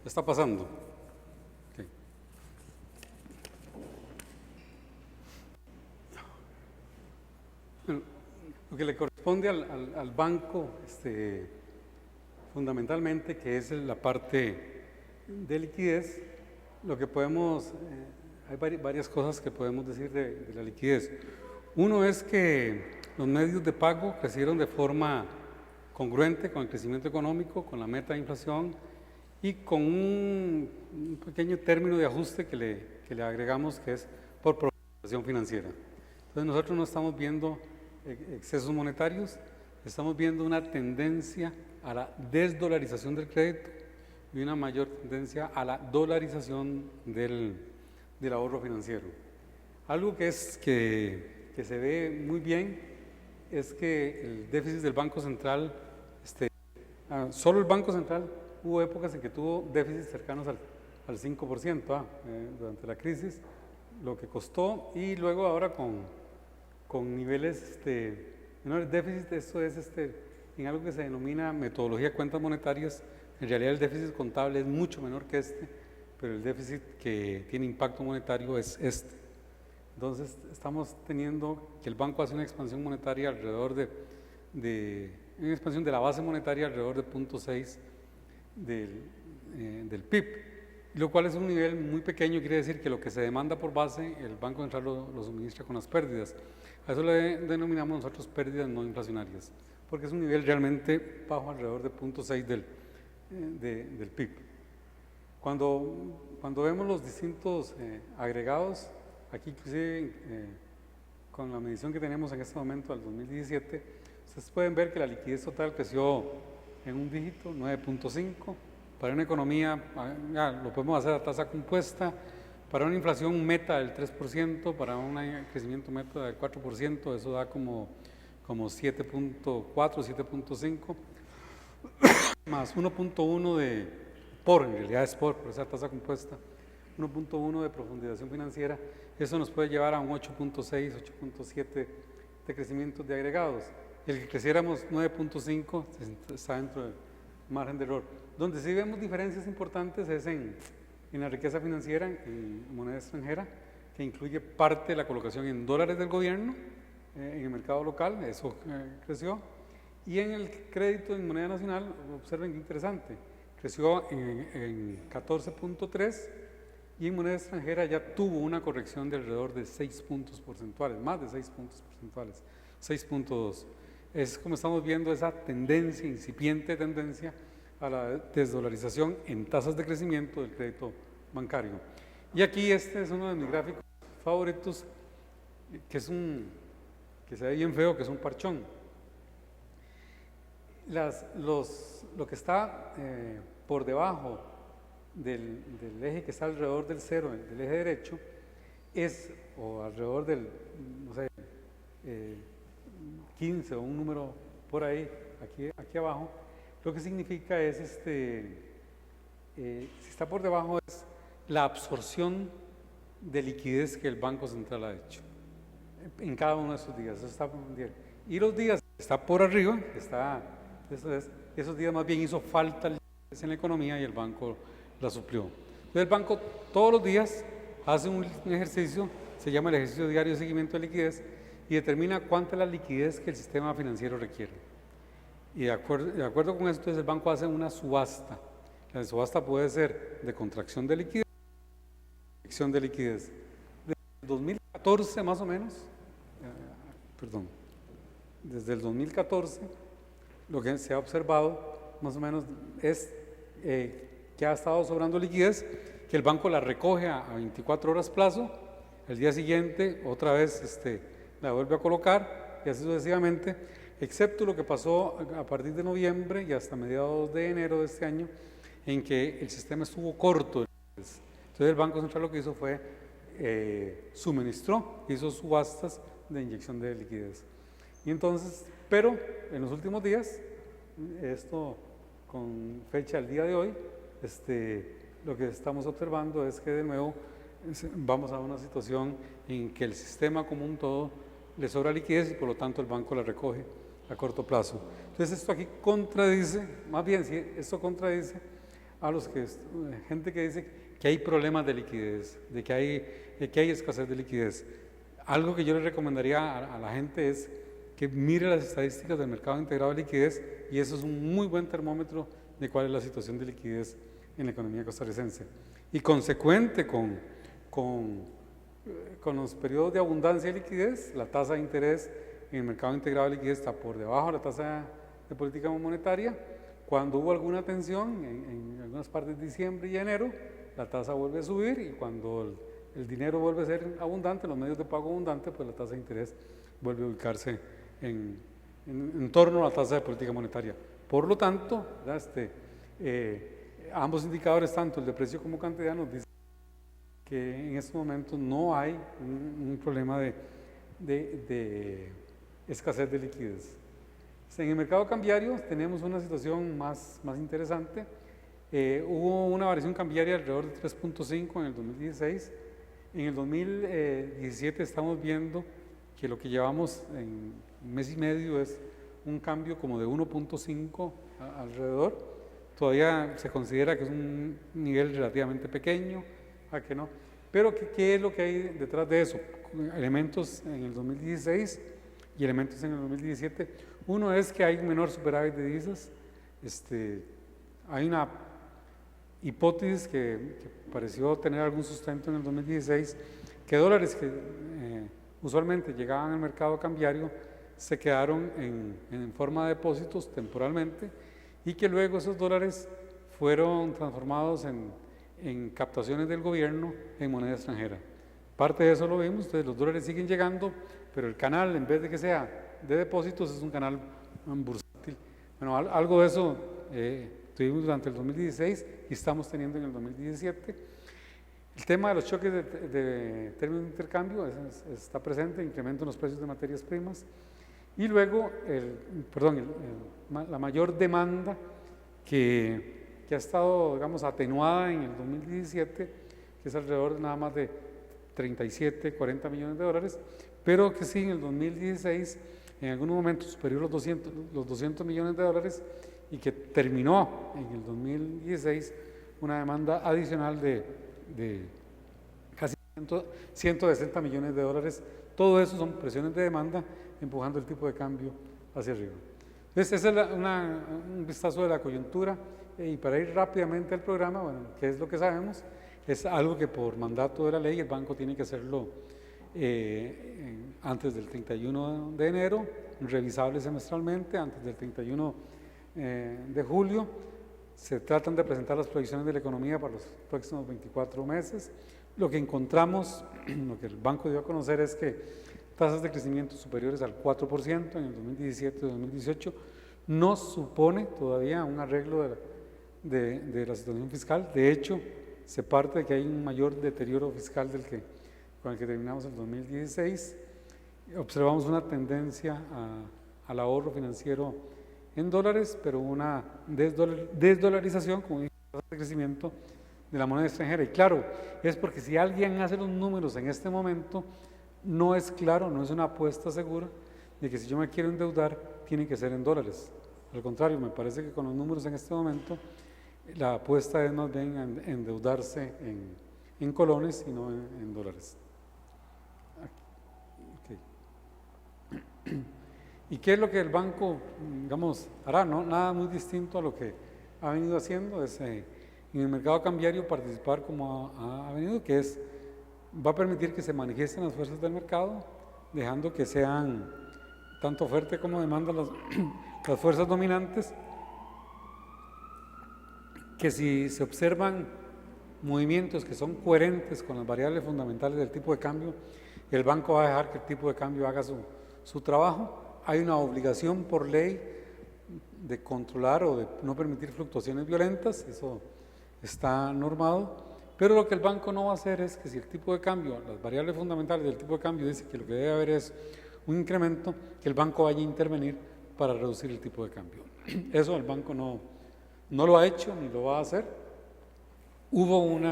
Está pasando. Okay. Bueno, lo que le corresponde al banco, fundamentalmente, que es la parte de liquidez, lo que podemos, hay varias cosas que podemos decir de la liquidez. Uno es que los medios de pago crecieron de forma congruente con el crecimiento económico, con la meta de inflación, y con un pequeño término de ajuste que le agregamos, que es por programación financiera. Entonces nosotros no estamos viendo excesos monetarios, estamos viendo una tendencia a la desdolarización del crédito y una mayor tendencia a la dolarización del ahorro financiero. Algo que se ve muy bien es que el déficit del Banco Central, solo el Banco Central, hubo épocas en que tuvo déficits cercanos al 5% durante la crisis, lo que costó, y luego ahora con niveles menores déficit. Esto es en algo que se denomina metodología de cuentas monetarias. En realidad el déficit contable es mucho menor que pero el déficit que tiene impacto monetario es Entonces estamos teniendo que el banco hace una expansión monetaria alrededor una expansión de la base monetaria alrededor de 0.6 del PIB, lo cual es un nivel muy pequeño. Quiere decir que lo que se demanda por base, el Banco Central lo suministra con las pérdidas. A eso le denominamos nosotros pérdidas no inflacionarias, porque es un nivel realmente bajo, alrededor de 0.6 del PIB. Cuando vemos los distintos agregados, aquí inclusive con la medición que tenemos en este momento, al 2017, ustedes pueden ver que la liquidez total creció en un dígito, 9.5, para una economía, lo podemos hacer a tasa compuesta, para una inflación meta del 3%, para un crecimiento meta del 4%, eso da como 7.4, 7.5, más 1.1 en realidad es por esa tasa compuesta, 1.1 de profundización financiera, eso nos puede llevar a un 8.6, 8.7 de crecimiento de agregados. el que creciéramos 9.5 está dentro del margen de error. Donde sí vemos diferencias importantes es en la riqueza financiera en moneda extranjera, que incluye parte de la colocación en dólares del gobierno en el mercado local, eso creció, y en el crédito en moneda nacional, observen qué interesante, creció en 14.3 y en moneda extranjera ya tuvo una corrección de alrededor de 6 puntos porcentuales, más de 6 puntos porcentuales, 6.2. Es como estamos viendo esa tendencia, incipiente tendencia a la desdolarización en tasas de crecimiento del crédito bancario. Y aquí este es uno de mis gráficos favoritos, que se ve bien feo, que es un parchón. Lo que está por debajo del eje que está alrededor del cero, del eje derecho, o alrededor del, no sé, 15 o un número por ahí, aquí abajo, lo que significa es, si está por debajo es la absorción de liquidez que el Banco Central ha hecho en cada uno de esos días. Eso está bien. Y los días que está por arriba, esos días más bien hizo falta liquidez en la economía y el banco la suplió. Entonces el banco todos los días hace un ejercicio, se llama el ejercicio diario de seguimiento de liquidez, y determina cuánta es la liquidez que el sistema financiero requiere. Y de acuerdo con eso, entonces el banco hace una subasta. La subasta puede ser de contracción de liquidez, inyección de liquidez. Desde el 2014 más o menos, desde el 2014, lo que se ha observado más o menos es que ha estado sobrando liquidez, que el banco la recoge a 24 horas plazo, el día siguiente otra vez la vuelve a colocar y así sucesivamente, excepto lo que pasó a partir de noviembre y hasta mediados de enero de este año, en que el sistema estuvo corto. Entonces el Banco Central lo que hizo fue hizo subastas de inyección de liquidez. Y entonces, pero en los últimos días, esto con fecha al día de hoy, lo que estamos observando es que de nuevo vamos a una situación en que el sistema como un todo le sobra liquidez y por lo tanto el banco la recoge a corto plazo. Entonces esto aquí contradice, más bien sí, esto contradice a gente que dice que hay problemas de liquidez, de que hay escasez de liquidez. Algo que yo le recomendaría a la gente es que mire las estadísticas del mercado integrado de liquidez, y eso es un muy buen termómetro de cuál es la situación de liquidez en la economía costarricense. Y consecuente con los periodos de abundancia de liquidez, la tasa de interés en el mercado integrado de liquidez está por debajo de la tasa de política monetaria. Cuando hubo alguna tensión en algunas partes de diciembre y enero, la tasa vuelve a subir, y cuando el dinero vuelve a ser abundante, los medios de pago abundantes, pues la tasa de interés vuelve a ubicarse en torno a la tasa de política monetaria. Por lo tanto, ambos indicadores, tanto el de precio como cantidad, nos dicen que en estos momentos no hay un problema de escasez de liquidez. En el mercado cambiario tenemos una situación más interesante. Hubo una variación cambiaria alrededor de 3.5 en el 2016. En el 2017 estamos viendo que lo que llevamos en un mes y medio es un cambio como de 1.5 alrededor. Todavía se considera que es un nivel relativamente pequeño, ¿a que no? Pero ¿qué es lo que hay detrás de eso? Elementos en el 2016 y elementos en el 2017. Uno es que hay un menor superávit de divisas. Hay una hipótesis que pareció tener algún sustento en el 2016, que dólares que usualmente llegaban al mercado cambiario se quedaron en forma de depósitos temporalmente, y que luego esos dólares fueron transformados en captaciones del gobierno en moneda extranjera. Parte de eso lo vimos, entonces los dólares siguen llegando, pero el canal, en vez de que sea de depósitos, es un canal bursátil. Bueno, algo de eso tuvimos durante el 2016 y estamos teniendo en el 2017. El tema de los choques de términos de intercambio está presente, incremento en los precios de materias primas, y luego la mayor demanda que ha estado, digamos, atenuada en el 2017, que es alrededor de nada más de 37, 40 millones de dólares, pero que sí en el 2016 en algún momento superior a los 200 millones de dólares y que terminó en el 2016 una demanda adicional de casi 160 millones de dólares. Todo eso son presiones de demanda empujando el tipo de cambio hacia arriba. Entonces, ese es un vistazo de la coyuntura. Y para ir rápidamente al programa, bueno, ¿qué es lo que sabemos? Es algo que por mandato de la ley el banco tiene que hacerlo antes del 31 de enero, revisable semestralmente, antes del 31 de julio. Se tratan de presentar las proyecciones de la economía para los próximos 24 meses. Lo que encontramos, lo que el banco dio a conocer es que tasas de crecimiento superiores al 4% en el 2017 y 2018 no supone todavía un arreglo de la situación fiscal. De hecho, se parte de que hay un mayor deterioro fiscal con el que terminamos el 2016. Observamos una tendencia al ahorro financiero en dólares, pero una desdolarización con un de crecimiento de la moneda extranjera. Y claro, es porque si alguien hace los números en este momento, no es claro, no es una apuesta segura de que si yo me quiero endeudar, tiene que ser en dólares. Al contrario, me parece que con los números en este momento, la apuesta es más bien endeudarse en colones y no en dólares. Okay. ¿Y qué es lo que el banco, digamos, hará? No, nada muy distinto a lo que ha venido haciendo, es en el mercado cambiario participar como ha venido, que va a permitir que se manifiesten las fuerzas del mercado, dejando que sean tanto oferta como demanda las fuerzas dominantes, que si se observan movimientos que son coherentes con las variables fundamentales del tipo de cambio, el banco va a dejar que el tipo de cambio haga su trabajo. Hay una obligación por ley de controlar o de no permitir fluctuaciones violentas, eso está normado, pero lo que el banco no va a hacer es que si el tipo de cambio, las variables fundamentales del tipo de cambio dice que lo que debe haber es un incremento, que el banco vaya a intervenir para reducir el tipo de cambio. Eso el banco no lo ha hecho ni lo va a hacer. Hubo un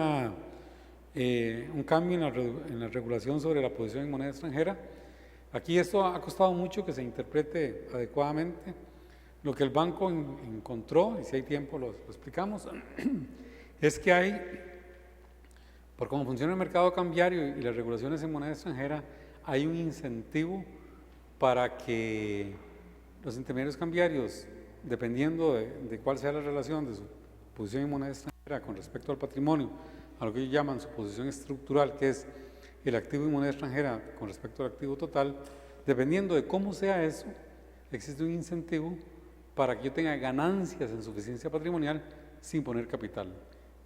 cambio en la regulación sobre la posición en moneda extranjera. Aquí esto ha costado mucho que se interprete adecuadamente. Lo que el banco encontró, y si hay tiempo lo explicamos, es que hay, por cómo funciona el mercado cambiario y las regulaciones en moneda extranjera, hay un incentivo para que los intermediarios cambiarios, dependiendo de cuál sea la relación de su posición en moneda extranjera con respecto al patrimonio, a lo que ellos llaman su posición estructural, que es el activo en moneda extranjera con respecto al activo total, dependiendo de cómo sea eso, existe un incentivo para que yo tenga ganancias en suficiencia patrimonial sin poner capital.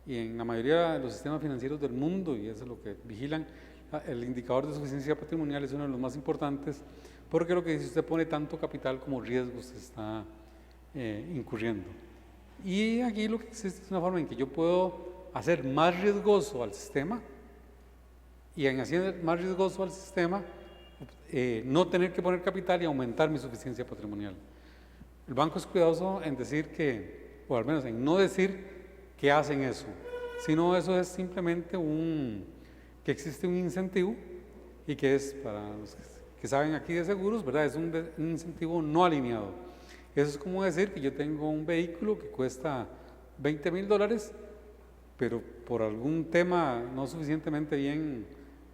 Y en la mayoría de los sistemas financieros del mundo, y eso es lo que vigilan, el indicador de suficiencia patrimonial es uno de los más importantes, porque lo que dice, usted pone tanto capital como riesgos está incurriendo. Y aquí lo que existe es una forma en que yo puedo hacer más riesgoso al sistema, y en hacer más riesgoso al sistema, no tener que poner capital y aumentar mi suficiencia patrimonial. El banco es cuidadoso en decir o al menos en no decir que hacen eso, sino eso es simplemente que existe un incentivo y que es, para los que saben aquí de seguros, ¿verdad? Es un incentivo no alineado. Eso es como decir que yo tengo un vehículo que cuesta $20,000, pero por algún tema no suficientemente bien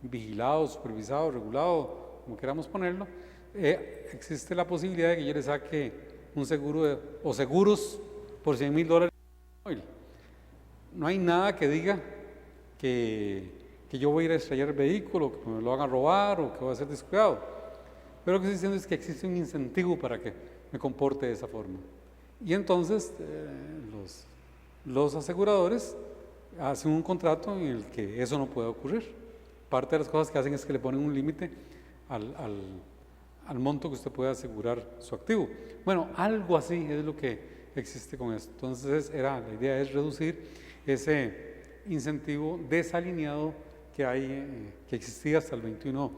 vigilado, supervisado, regulado, como queramos ponerlo, existe la posibilidad de que yo le saque un seguro o seguros por $100,000. No hay nada que diga que yo voy a ir a estrellar el vehículo, que me lo van a robar o que voy a ser descuidado. Pero lo que estoy diciendo es que existe un incentivo para que me comporte de esa forma. Y entonces los aseguradores hacen un contrato en el que eso no puede ocurrir. Parte de las cosas que hacen es que le ponen un límite al monto que usted puede asegurar su activo. Bueno, algo así es lo que existe con esto. Entonces, la idea es reducir ese incentivo desalineado que existía hasta el 21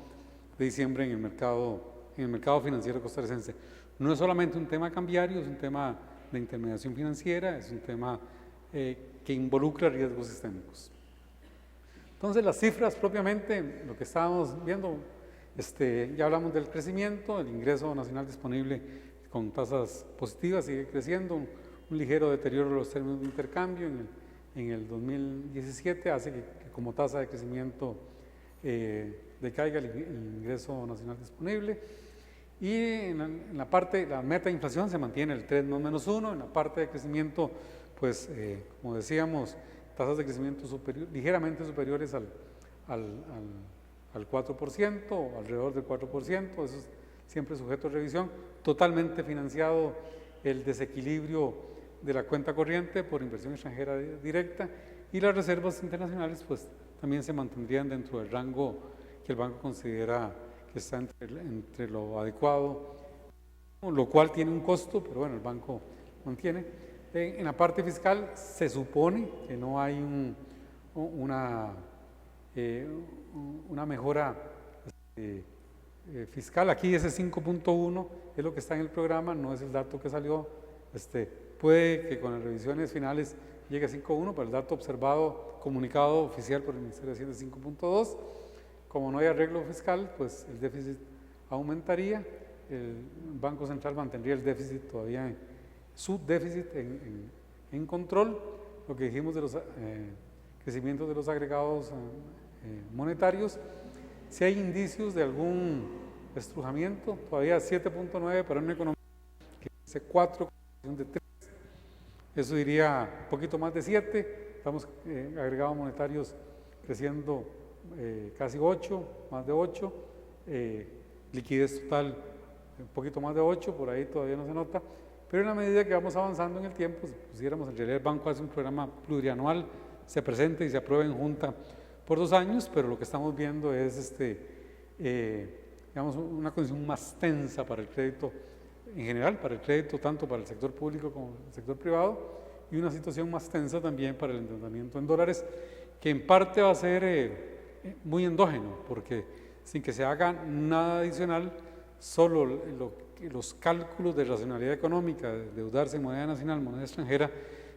de diciembre en el mercado financiero costarricense. No es solamente un tema cambiario, es un tema de intermediación financiera, es un tema que involucra riesgos sistémicos. Entonces, las cifras propiamente, lo que estábamos viendo, Ya hablamos del crecimiento, el ingreso nacional disponible con tasas positivas sigue creciendo, un ligero deterioro de los términos de intercambio en el 2017 hace que como tasa de crecimiento decaiga el ingreso nacional disponible. Y en la parte, la meta de inflación se mantiene el 3 más menos 1, en la parte de crecimiento, pues como decíamos, tasas de crecimiento ligeramente superiores al 4%, o alrededor del 4%, eso es siempre sujeto a revisión, totalmente financiado el desequilibrio de la cuenta corriente por inversión extranjera directa, y las reservas internacionales pues también se mantendrían dentro del rango que el banco considera que está entre lo adecuado, lo cual tiene un costo, pero bueno, el banco mantiene. En la parte fiscal se supone que no hay una mejora fiscal. Aquí ese 5.1 es lo que está en el programa, no es el dato que salió. Puede que con las revisiones finales llegue a 5.1, pero el dato observado, comunicado oficial por el Ministerio de Hacienda es 5.2. Como no hay arreglo fiscal, pues el déficit aumentaría, el Banco Central mantendría el déficit todavía, su déficit en control. Lo que dijimos de los crecimientos de los agregados monetarios, si hay indicios de algún estrujamiento, todavía 7.9 para una economía que dice 4, de 3, eso diría un poquito más de 7, estamos agregados monetarios creciendo casi 8, más de 8, liquidez total un poquito más de 8, por ahí todavía no se nota, pero en la medida que vamos avanzando en el tiempo, si pusiéramos, en realidad el banco hace un programa plurianual, se presenta y se aprueba en junta por 2 años, pero lo que estamos viendo es digamos, una condición más tensa para el crédito en general, para el crédito tanto para el sector público como el sector privado, y una situación más tensa también para el endeudamiento en dólares, que en parte va a ser muy endógeno, porque sin que se haga nada adicional, solo los cálculos de racionalidad económica, de endeudarse en moneda nacional, moneda extranjera,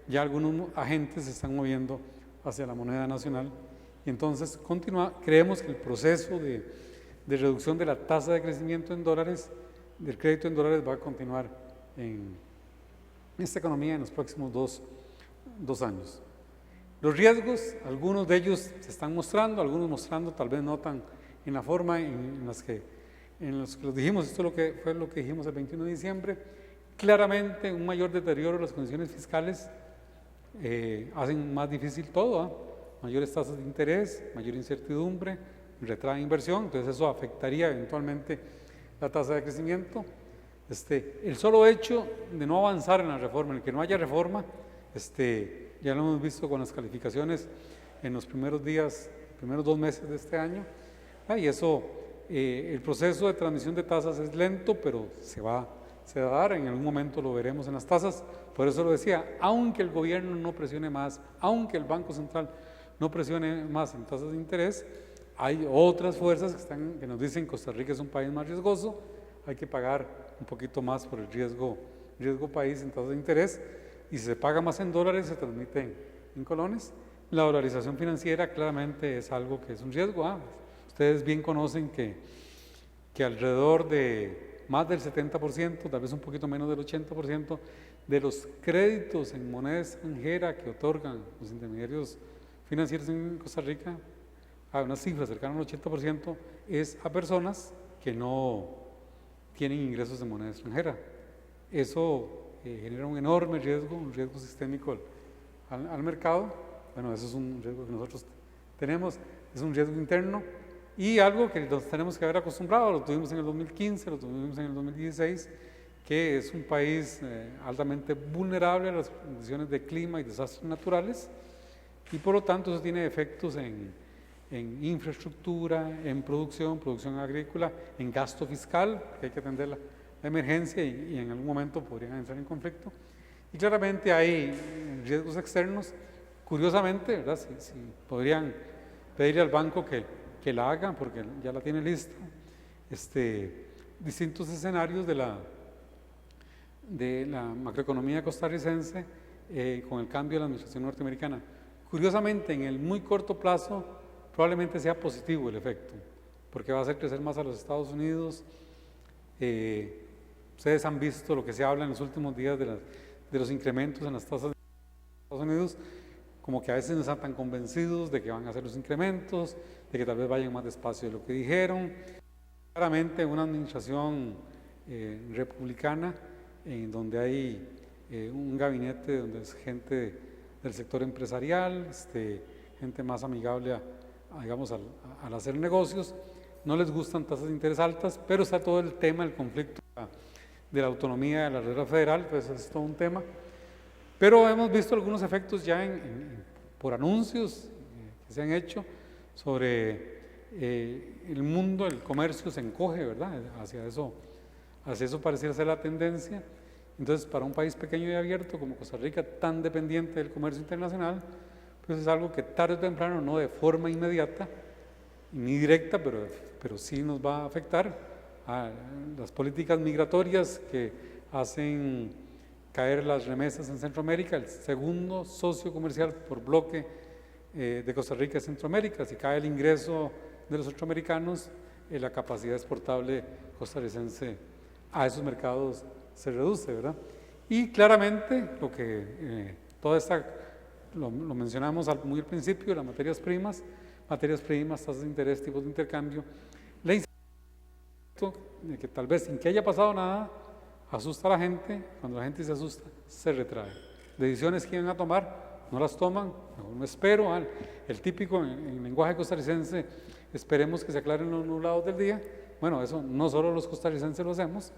ya algunos agentes se están moviendo hacia la moneda nacional, y entonces creemos que el proceso de reducción de la tasa de crecimiento en dólares, del crédito en dólares, va a continuar en esta economía en los próximos dos años. Los riesgos, algunos de ellos se están mostrando, algunos mostrando tal vez no tan en la forma en los que los dijimos. Esto fue lo que dijimos el 21 de diciembre. Claramente un mayor deterioro de las condiciones fiscales hacen más difícil todo, mayores tasas de interés, mayor incertidumbre, retrae inversión, entonces eso afectaría eventualmente la tasa de crecimiento. El solo hecho de no avanzar en la reforma, en el que no haya reforma, ya lo hemos visto con las calificaciones en los primeros 2 meses de este año, y eso, el proceso de transmisión de tasas es lento, pero se va a dar, en algún momento lo veremos en las tasas. Por eso lo decía, aunque el gobierno no presione más, aunque el Banco Central no presione más en tasas de interés, hay otras fuerzas que nos dicen que Costa Rica es un país más riesgoso, hay que pagar un poquito más por el riesgo país en tasas de interés, y si se paga más en dólares se transmite en colones. La dolarización financiera claramente es algo que es un riesgo. Ustedes bien conocen que alrededor de más del 70%, tal vez un poquito menos del 80% de los créditos en moneda extranjera que otorgan los intermediarios financieros en Costa Rica, a una cifra cercana al 80%, es a personas que no tienen ingresos de moneda extranjera. Eso genera un enorme riesgo, un riesgo sistémico al mercado. Bueno, eso es un riesgo que nosotros tenemos, es un riesgo interno y algo que nos tenemos que haber acostumbrado. Lo tuvimos en el 2015, lo tuvimos en el 2016, que es un país altamente vulnerable a las condiciones de clima y desastres naturales, y por lo tanto eso tiene efectos en infraestructura, en producción agrícola, en gasto fiscal, que hay que atender la emergencia y en algún momento podrían entrar en conflicto. Y claramente hay riesgos externos. Curiosamente, ¿verdad? Si podrían pedirle al banco que la haga, porque ya la tiene lista, distintos escenarios de la macroeconomía costarricense con el cambio de la administración norteamericana. Curiosamente, en el muy corto plazo probablemente sea positivo el efecto, porque va a hacer crecer más a los Estados Unidos. Ustedes han visto lo que se habla en los últimos días de los incrementos en las tasas de Estados Unidos, como que a veces no están tan convencidos de que van a hacer los incrementos, de que tal vez vayan más despacio de lo que dijeron. Claramente una administración republicana, en donde hay un gabinete donde es gente del sector empresarial, gente más amigable digamos, al hacer negocios. No les gustan tasas de interés altas, pero está todo el tema, el conflicto de la autonomía de la Reserva Federal, pues es todo un tema. Pero hemos visto algunos efectos ya por anuncios que se han hecho sobre el mundo, el comercio se encoge, ¿verdad? Hacia eso pareciera ser la tendencia. Entonces, para un país pequeño y abierto como Costa Rica, tan dependiente del comercio internacional, pues es algo que tarde o temprano, no de forma inmediata, ni directa, pero sí nos va a afectar a las políticas migratorias que hacen caer las remesas en Centroamérica. El segundo socio comercial por bloque de Costa Rica es Centroamérica. Si cae el ingreso de los centroamericanos, la capacidad exportable costarricense a esos mercados se reduce, ¿verdad? Y claramente lo que lo mencionamos muy al principio, las materias primas, tasas de interés, tipos de intercambio, la incertidumbre de que tal vez sin que haya pasado nada, asusta a la gente. Cuando la gente se asusta, se retrae. Decisiones que iban a tomar, no las toman, mejor no espero. El típico en lenguaje costarricense, esperemos que se aclaren los nublados del día. Bueno, eso no solo los costarricenses lo hacemos,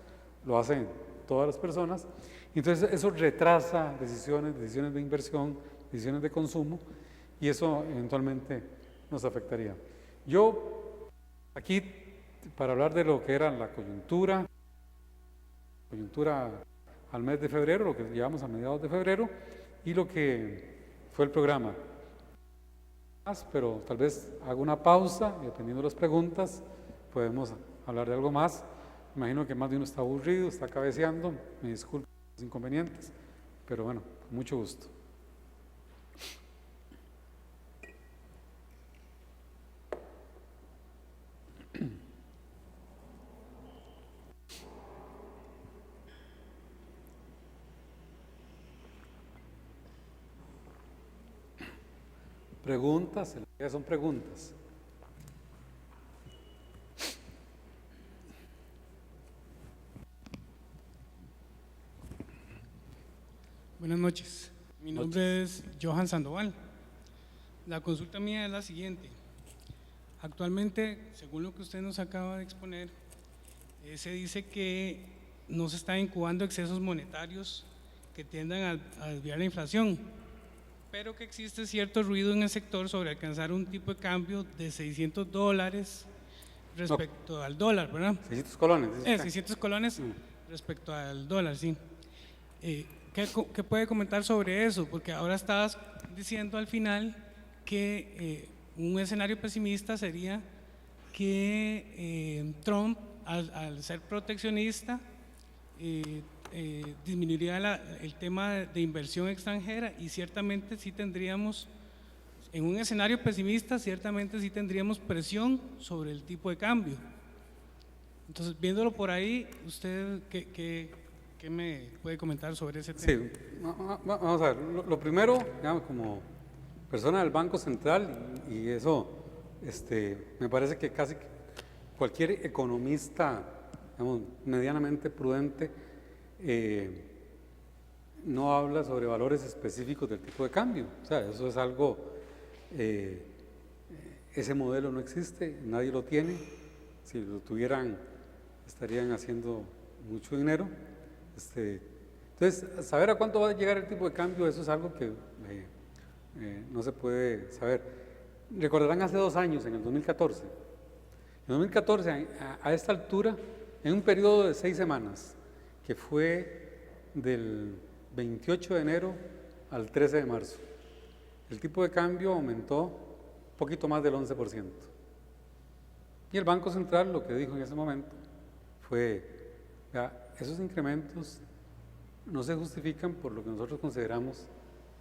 lo hacen todas las personas. Entonces eso retrasa decisiones de inversión, decisiones de consumo, y eso eventualmente nos afectaría. Yo aquí, para hablar de lo que era la coyuntura al mes de febrero, lo que llevamos a mediados de febrero, y lo que fue el programa. Pero tal vez hago una pausa y dependiendo de las preguntas podemos hablar de algo más. Imagino que más de uno está aburrido, está cabeceando, me disculpo los inconvenientes, pero bueno, con mucho gusto. Preguntas, son preguntas. Buenas noches, mi nombre es Johan Sandoval. La consulta mía es la siguiente. Actualmente, según lo que usted nos acaba de exponer, se dice que no se están incubando excesos monetarios que tiendan a desviar la inflación, pero que existe cierto ruido en el sector sobre alcanzar un tipo de cambio de $600 respecto al dólar, ¿verdad? 600 colones. 600 colones respecto al dólar, sí. ¿Qué puede comentar sobre eso? Porque ahora estabas diciendo al final que un escenario pesimista sería que Trump, al ser proteccionista, disminuiría el tema de inversión extranjera, y ciertamente sí tendríamos, en un escenario pesimista, ciertamente sí tendríamos presión sobre el tipo de cambio. Entonces, viéndolo por ahí, ¿usted qué me puede comentar sobre ese tema? Sí, vamos a ver, lo primero, digamos, como persona del Banco Central, y eso me parece que casi cualquier economista, digamos, medianamente prudente, no habla sobre valores específicos del tipo de cambio. O sea, eso es algo, ese modelo no existe, nadie lo tiene. Si lo tuvieran, estarían haciendo mucho dinero. Entonces, saber a cuánto va a llegar el tipo de cambio, eso es algo que no se puede saber. Recordarán hace 2 años, en el 2014. En 2014, a esta altura, en un periodo de 6 semanas, que fue del 28 de enero al 13 de marzo, el tipo de cambio aumentó un poquito más del 11%. Y el Banco Central lo que dijo en ese momento fue: esos incrementos no se justifican por lo que nosotros consideramos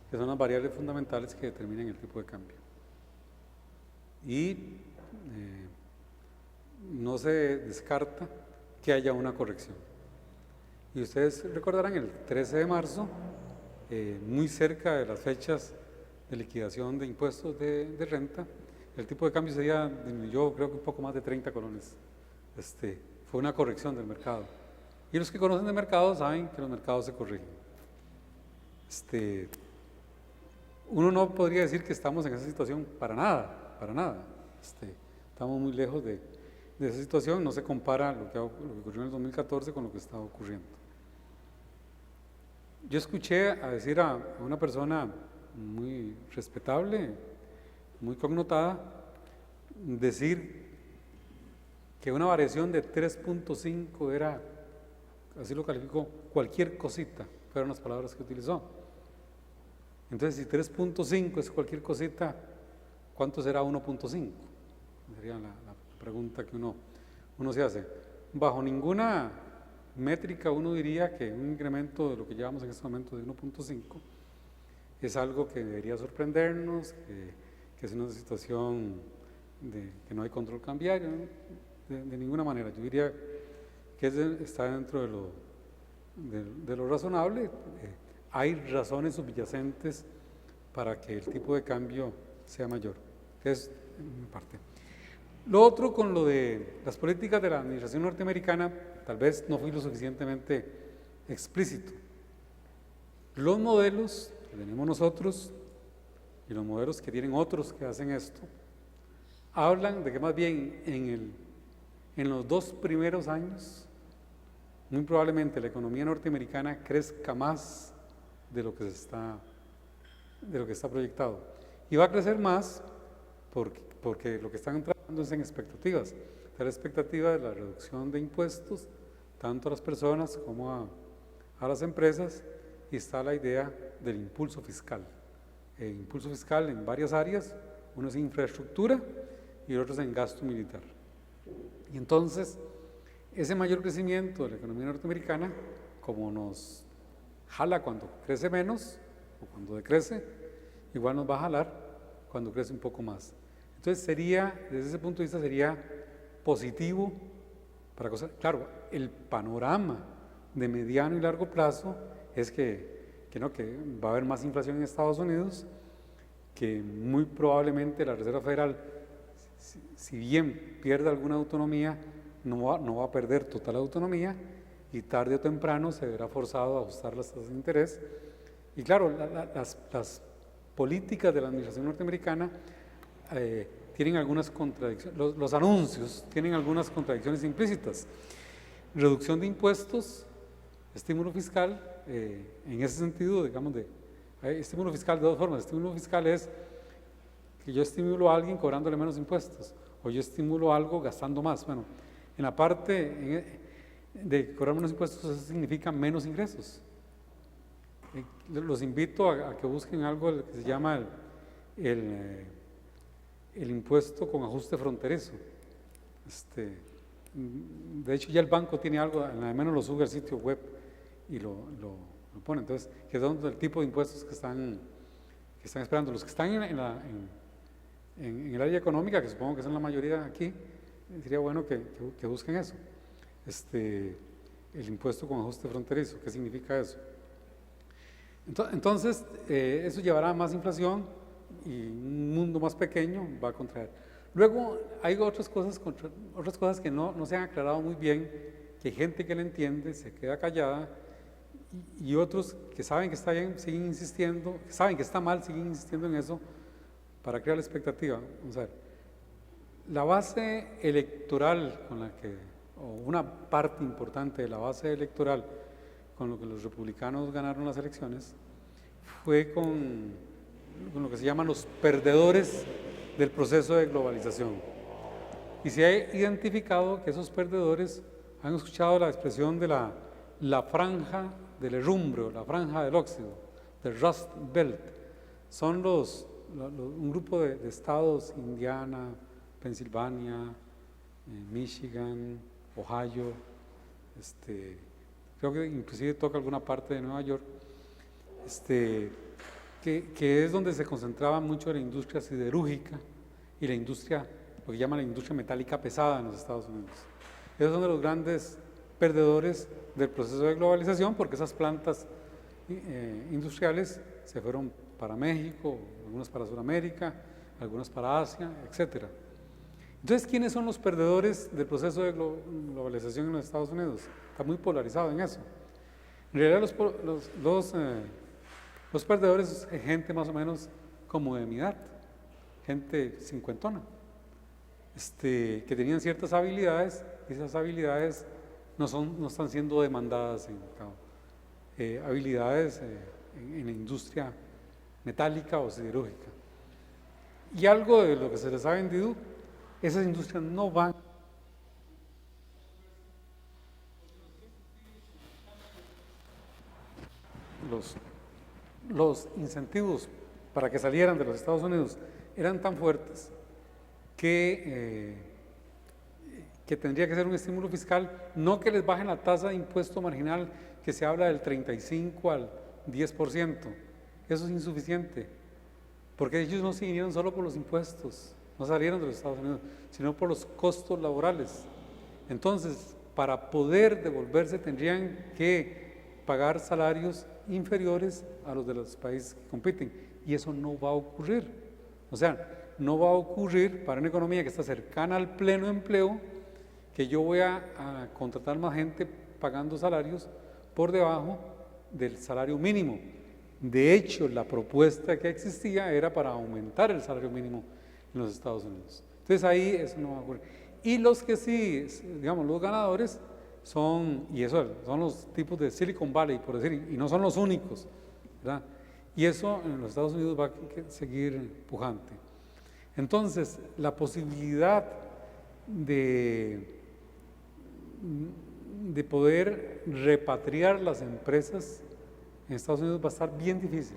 que son las variables fundamentales que determinan el tipo de cambio. Y no se descarta que haya una corrección. Y ustedes recordarán el 13 de marzo, muy cerca de las fechas de liquidación de impuestos de renta, el tipo de cambio disminuyó creo que un poco más de 30 colones. Fue una corrección del mercado. Y los que conocen de mercado saben que los mercados se corrigen. Uno no podría decir que estamos en esa situación para nada, para nada. Estamos muy lejos de esa situación, no se compara lo que ocurrió en el 2014 con lo que está ocurriendo. Yo escuché a decir a una persona muy respetable, muy connotada, decir que una variación de 3.5 era, así lo calificó, cualquier cosita, fueron las palabras que utilizó. Entonces, si 3.5 es cualquier cosita, ¿cuánto será 1.5? Sería la pregunta que uno se hace. Bajo ninguna métrica uno diría que un incremento de lo que llevamos en este momento de 1.5 es algo que debería sorprendernos, que es una situación que no hay control cambiario, ¿no? De ninguna manera. Yo diría que está dentro de lo razonable. Hay razones subyacentes para que el tipo de cambio sea mayor, que es mi parte. Lo otro, con lo de las políticas de la administración norteamericana, tal vez no fui lo suficientemente explícito. Los modelos que tenemos nosotros y los modelos que tienen otros que hacen esto, hablan de que más bien en los 2 primeros años, muy probablemente la economía norteamericana crezca más de lo que está proyectado. Y va a crecer más porque lo que están trabajando es en expectativas. Está la expectativa de la reducción de impuestos, tanto a las personas como a las empresas, y está la idea del impulso fiscal. Impulso fiscal en varias áreas, uno es en infraestructura y el otro es en gasto militar. Y entonces, ese mayor crecimiento de la economía norteamericana, como nos jala cuando crece menos o cuando decrece, igual nos va a jalar cuando crece un poco más. Entonces desde ese punto de vista sería positivo para cosas. Claro, el panorama de mediano y largo plazo es que va a haber más inflación en Estados Unidos, que muy probablemente la Reserva Federal, si bien pierde alguna autonomía, no va a perder total autonomía, y tarde o temprano se verá forzado a ajustar las tasas de interés. Y claro, las políticas de la administración norteamericana tienen algunas contradicciones, los anuncios tienen algunas contradicciones implícitas. Reducción de impuestos, estímulo fiscal, en ese sentido, digamos, estímulo fiscal de dos formas. Estímulo fiscal es que yo estimulo a alguien cobrándole menos impuestos, o yo estimulo algo gastando más. Bueno, en la parte de cobrar menos impuestos, eso significa menos ingresos. Los invito a que busquen algo que se llama el impuesto con ajuste fronterizo. De hecho, ya el banco tiene algo, al menos lo sube al sitio web y lo pone. Entonces, que son el tipo de impuestos que están esperando. Los que están en el área económica, que supongo que son la mayoría aquí, sería bueno que busquen eso. El impuesto con ajuste fronterizo, ¿qué significa eso? Entonces, eso llevará a más inflación y un mundo más pequeño va a contraer. Luego, hay otras cosas que no se han aclarado muy bien, que hay gente que lo entiende, se queda callada, y otros que saben que está bien, siguen insistiendo, saben que está mal, siguen insistiendo en eso para crear la expectativa. Vamos a ver, la base electoral o una parte importante de la base electoral con lo que los republicanos ganaron las elecciones, fue con lo que se llaman los perdedores del proceso de globalización. Y se ha identificado que esos perdedores han escuchado la expresión de la franja del herrumbre, la franja del óxido, del Rust Belt. Son un grupo de estados: Indiana, Pensilvania, Michigan, Ohio, creo que inclusive toca alguna parte de Nueva York, que es donde se concentraba mucho la industria siderúrgica y la industria lo que llaman la industria metálica pesada en los Estados Unidos. Esos son de los grandes perdedores del proceso de globalización, porque esas plantas industriales se fueron para México, algunas para Sudamérica, algunas para Asia, etc. Entonces, ¿quiénes son los perdedores del proceso de globalización en los Estados Unidos? Está muy polarizado en eso. En realidad, los perdedores es gente más o menos como de mi edad, gente cincuentona, que tenían ciertas habilidades, y esas habilidades no están siendo demandadas en el mercado. Habilidades en la industria metálica o siderúrgica. Y algo de lo que se les ha vendido, esas industrias no van los incentivos para que salieran de los Estados Unidos eran tan fuertes que tendría que ser un estímulo fiscal, no que les bajen la tasa de impuesto marginal que se habla del 35 al 10%. Eso es insuficiente, porque ellos no se vinieron solo por los impuestos, no salieron de los Estados Unidos, sino por los costos laborales. Entonces, para poder devolverse tendrían que pagar salarios inferiores a los de los países que compiten, y eso no va a ocurrir. O sea, no va a ocurrir para una economía que está cercana al pleno empleo, que yo voy a contratar más gente pagando salarios por debajo del salario mínimo. De hecho, la propuesta que existía era para aumentar el salario mínimo en los Estados Unidos. Entonces ahí eso no va a ocurrir. Y los que sí, digamos, los ganadores son los tipos de Silicon Valley, por decir, y no son los únicos, ¿verdad? Y eso en los Estados Unidos va a seguir pujante. Entonces, la posibilidad de poder repatriar las empresas en Estados Unidos va a estar bien difícil.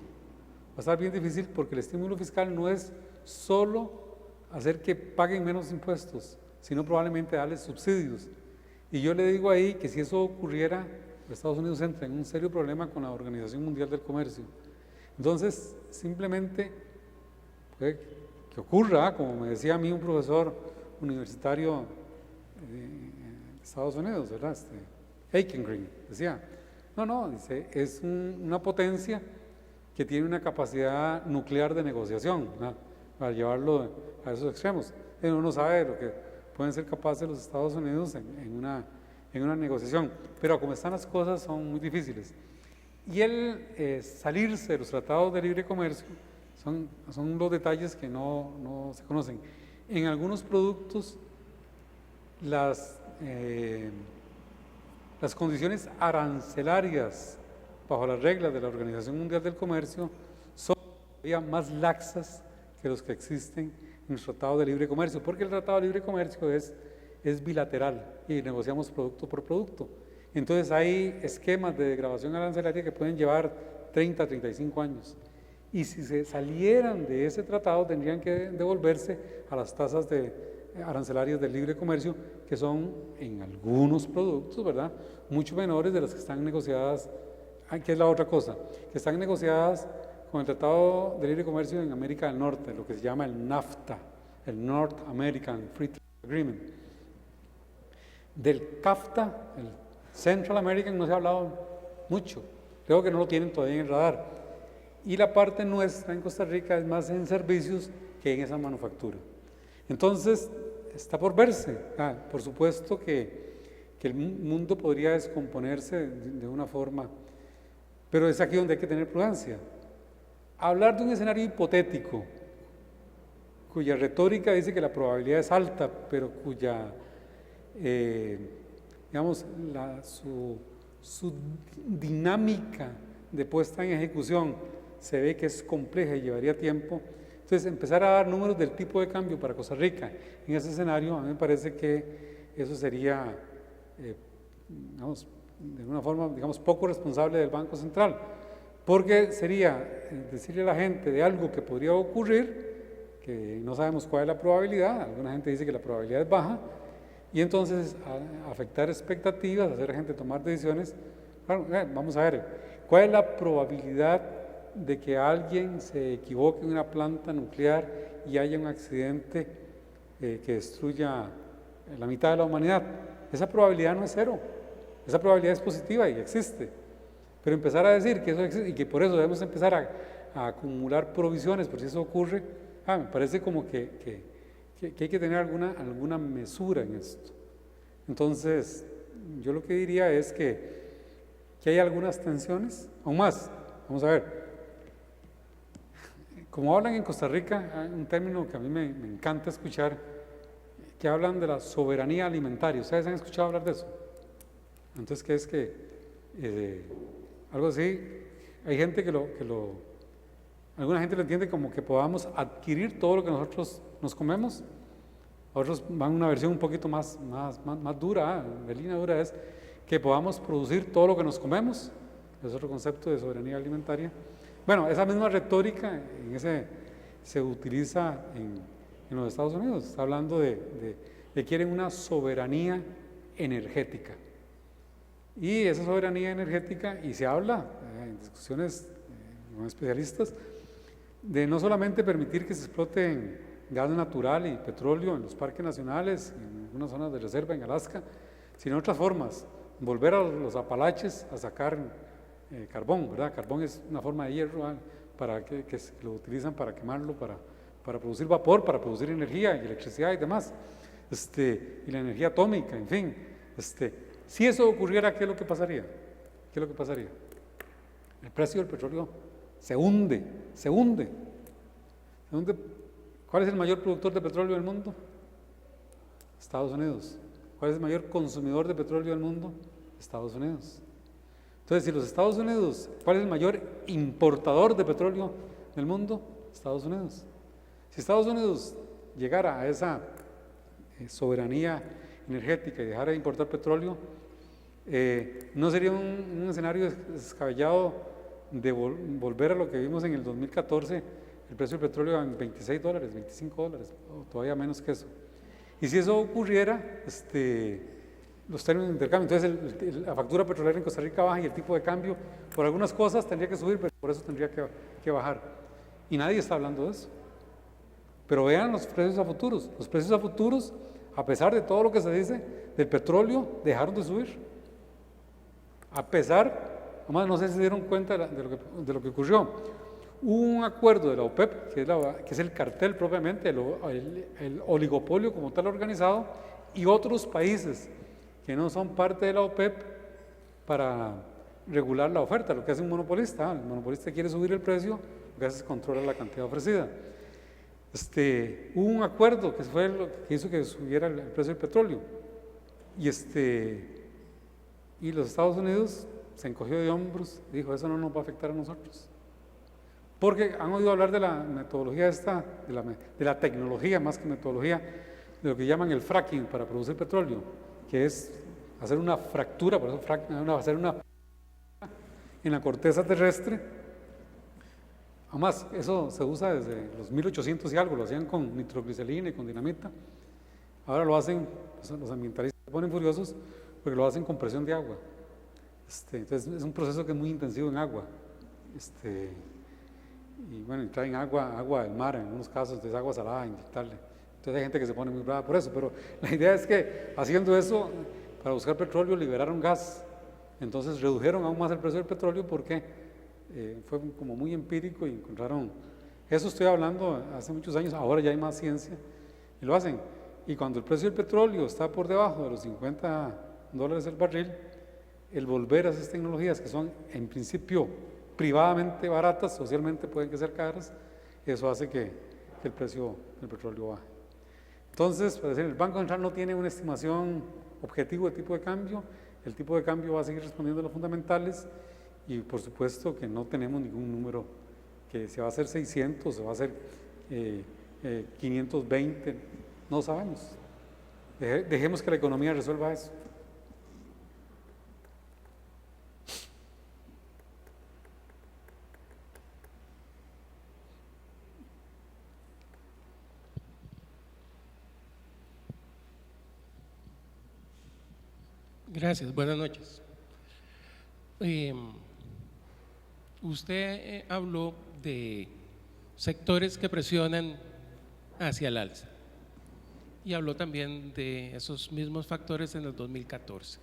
Va a estar bien difícil porque el estímulo fiscal no es solo hacer que paguen menos impuestos, sino probablemente darles subsidios. Y yo le digo ahí que si eso ocurriera, Estados Unidos entra en un serio problema con la Organización Mundial del Comercio. Entonces, simplemente puede que ocurra, como me decía a mí un profesor universitario de Estados Unidos, ¿verdad? Eichengreen, decía, dice, es una potencia que tiene una capacidad nuclear de negociación, ¿verdad? Para llevarlo a esos extremos. Uno no sabe lo que pueden ser capaces los Estados Unidos en una negociación, pero como están las cosas son muy difíciles. Y el salirse de los tratados de libre comercio son los detalles que no se conocen. En algunos productos las condiciones arancelarias bajo las reglas de la Organización Mundial del Comercio son todavía más laxas que los que existen en el Tratado de Libre Comercio, porque el Tratado de Libre Comercio es bilateral y negociamos producto por producto. Entonces hay esquemas de desgravación arancelaria que pueden llevar 30, 35 años. Y si se salieran de ese tratado tendrían que devolverse a las tasas arancelarias del libre comercio, que son en algunos productos, ¿verdad?, mucho menores de las que están negociadas. ¿Qué es la otra cosa? Que están negociadas con el Tratado de Libre Comercio en América del Norte, lo que se llama el NAFTA, el North American Free Trade Agreement. Del CAFTA, el Central American, no se ha hablado mucho, creo que no lo tienen todavía en el radar. Y la parte nuestra en Costa Rica es más en servicios que en esa manufactura. Entonces, está por verse. Por supuesto que el mundo podría descomponerse de una forma, pero es aquí donde hay que tener prudencia. Hablar de un escenario hipotético, cuya retórica dice que la probabilidad es alta, pero cuya, digamos, su dinámica de puesta en ejecución se ve que es compleja y llevaría tiempo. Entonces, empezar a dar números del tipo de cambio para Costa Rica en ese escenario, a mí me parece que eso sería, digamos, de una forma, digamos, poco responsable del Banco Central, porque sería decirle a la gente de algo que podría ocurrir, que no sabemos cuál es la probabilidad, alguna gente dice que la probabilidad es baja, y entonces afectar expectativas, hacer a la gente tomar decisiones. Claro, vamos a ver, ¿cuál es la probabilidad de que alguien se equivoque en una planta nuclear y haya un accidente que destruya la mitad de la humanidad. Esa probabilidad no es cero, esa probabilidad es positiva y existe. Pero empezar a decir que eso existe y que por eso debemos empezar a acumular provisiones por si eso ocurre, me parece como que hay que tener alguna mesura en esto. Entonces, yo lo que diría es que hay algunas tensiones, aún más, vamos a ver, como hablan en Costa Rica, hay un término que a mí me encanta escuchar, que hablan de la soberanía alimentaria. ¿Ustedes han escuchado hablar de eso? Entonces, ¿qué es que algo así? Hay gente alguna gente lo entiende como que podamos adquirir todo lo que nosotros nos comemos. Otros van a una versión un poquito más dura, de línea dura, es que podamos producir todo lo que nos comemos. Es otro concepto de soberanía alimentaria. Bueno, esa misma retórica se utiliza en los Estados Unidos. Está hablando de quieren una soberanía energética. Y esa soberanía energética, y se habla en discusiones con especialistas, de no solamente permitir que se exploten gas natural y petróleo en los parques nacionales, en algunas zonas de reserva en Alaska, sino otras formas, volver a los Apalaches a sacar carbón, ¿verdad? Carbón es una forma de hierro que lo utilizan para quemarlo, para producir vapor, para producir energía y electricidad y demás, y la energía atómica, en fin. Si eso ocurriera, ¿qué es lo que pasaría? ¿Qué es lo que pasaría? El precio del petróleo se hunde. ¿Cuál es el mayor productor de petróleo del mundo? Estados Unidos. ¿Cuál es el mayor consumidor de petróleo del mundo? Estados Unidos. Entonces, si los Estados Unidos, ¿cuál es el mayor importador de petróleo del mundo? Estados Unidos. Si Estados Unidos llegara a esa soberanía energética y dejara de importar petróleo, no sería un escenario descabellado de volver a lo que vimos en el 2014, el precio del petróleo en $26, $25, o todavía menos que eso. Y si eso ocurriera, los términos de intercambio, entonces la factura petrolera en Costa Rica baja y el tipo de cambio por algunas cosas tendría que subir, pero por eso tendría que bajar. Y nadie está hablando de eso. Pero vean los precios a futuros. Los precios a futuros, a pesar de todo lo que se dice del petróleo, dejaron de subir. A pesar, además no sé si se dieron cuenta de lo que ocurrió. Hubo un acuerdo de la OPEP, que es el cartel propiamente, el oligopolio como tal organizado, y otros países que no son parte de la OPEP para regular la oferta, lo que hace un monopolista. El monopolista quiere subir el precio, lo que hace es controlar la cantidad ofrecida. Hubo un acuerdo que fue lo que hizo que subiera el precio del petróleo, y los Estados Unidos se encogió de hombros y dijo: eso no nos va a afectar a nosotros. Porque han oído hablar de la metodología de la tecnología más que metodología, de lo que llaman el fracking para producir petróleo, que es hacer una fractura, por eso hacer una en la corteza terrestre. Además, eso se usa desde los 1800 y algo, lo hacían con nitroglicerina y con dinamita. Ahora lo hacen, los ambientalistas se ponen furiosos porque lo hacen con presión de agua. Entonces es un proceso que es muy intensivo en agua. Y bueno, traen agua del mar en algunos casos, entonces agua salada, inyectarle. Entonces hay gente que se pone muy brava por eso, pero la idea es que haciendo eso, para buscar petróleo, liberaron gas. Entonces redujeron aún más el precio del petróleo porque fue como muy empírico y encontraron, eso estoy hablando hace muchos años, ahora ya hay más ciencia y lo hacen. Y cuando el precio del petróleo está por debajo de los $50 el barril, el volver a esas tecnologías que son en principio privadamente baratas, socialmente pueden ser caras, eso hace que el precio del petróleo baje. Entonces, para decir, el Banco Central no tiene una estimación objetivo de tipo de cambio, el tipo de cambio va a seguir respondiendo a los fundamentales, y por supuesto que no tenemos ningún número, que se va a hacer 600, se va a hacer 520, no sabemos. Dejemos que la economía resuelva eso. Gracias, buenas noches. Usted habló de sectores que presionan hacia el alza. y habló también de esos mismos factores en el 2014.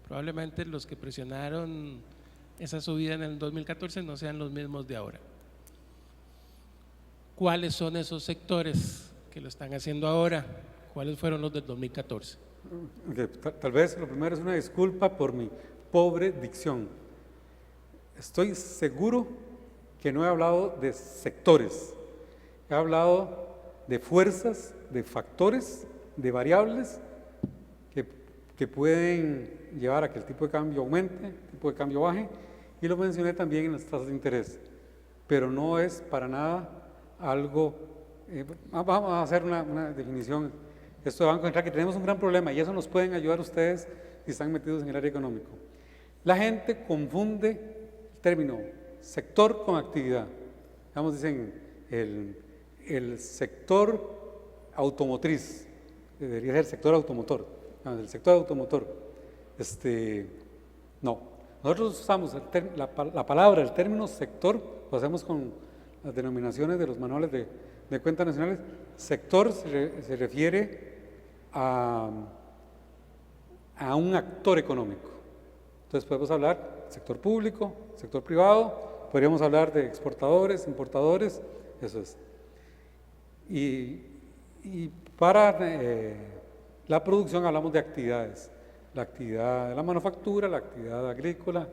Probablemente los que presionaron esa subida en el 2014 no sean los mismos de ahora. ¿Cuáles son esos sectores que lo están haciendo ahora? ¿Cuáles fueron los del 2014? Okay, tal vez lo primero es una disculpa por mi pobre dicción. Estoy seguro que no he hablado de sectores, he hablado de fuerzas, de factores, de variables que pueden llevar a que el tipo de cambio aumente, el tipo de cambio baje, y lo mencioné también en las tasas de interés, pero no es para nada algo, vamos a hacer una definición. Esto va a encontrar que tenemos un gran problema y eso nos pueden ayudar ustedes si están metidos en el área económico. La gente confunde el término sector con actividad. Digamos, dicen el sector automotriz, debería ser sector automotor, el sector automotor. No, nosotros usamos la palabra, el término sector, lo hacemos con las denominaciones de los manuales de cuentas nacionales. Sector se refiere a un actor económico. Entonces podemos hablar sector público, sector privado, podríamos hablar de exportadores, importadores, eso es. Y para la producción hablamos de actividades, la actividad de la manufactura, la actividad agrícola,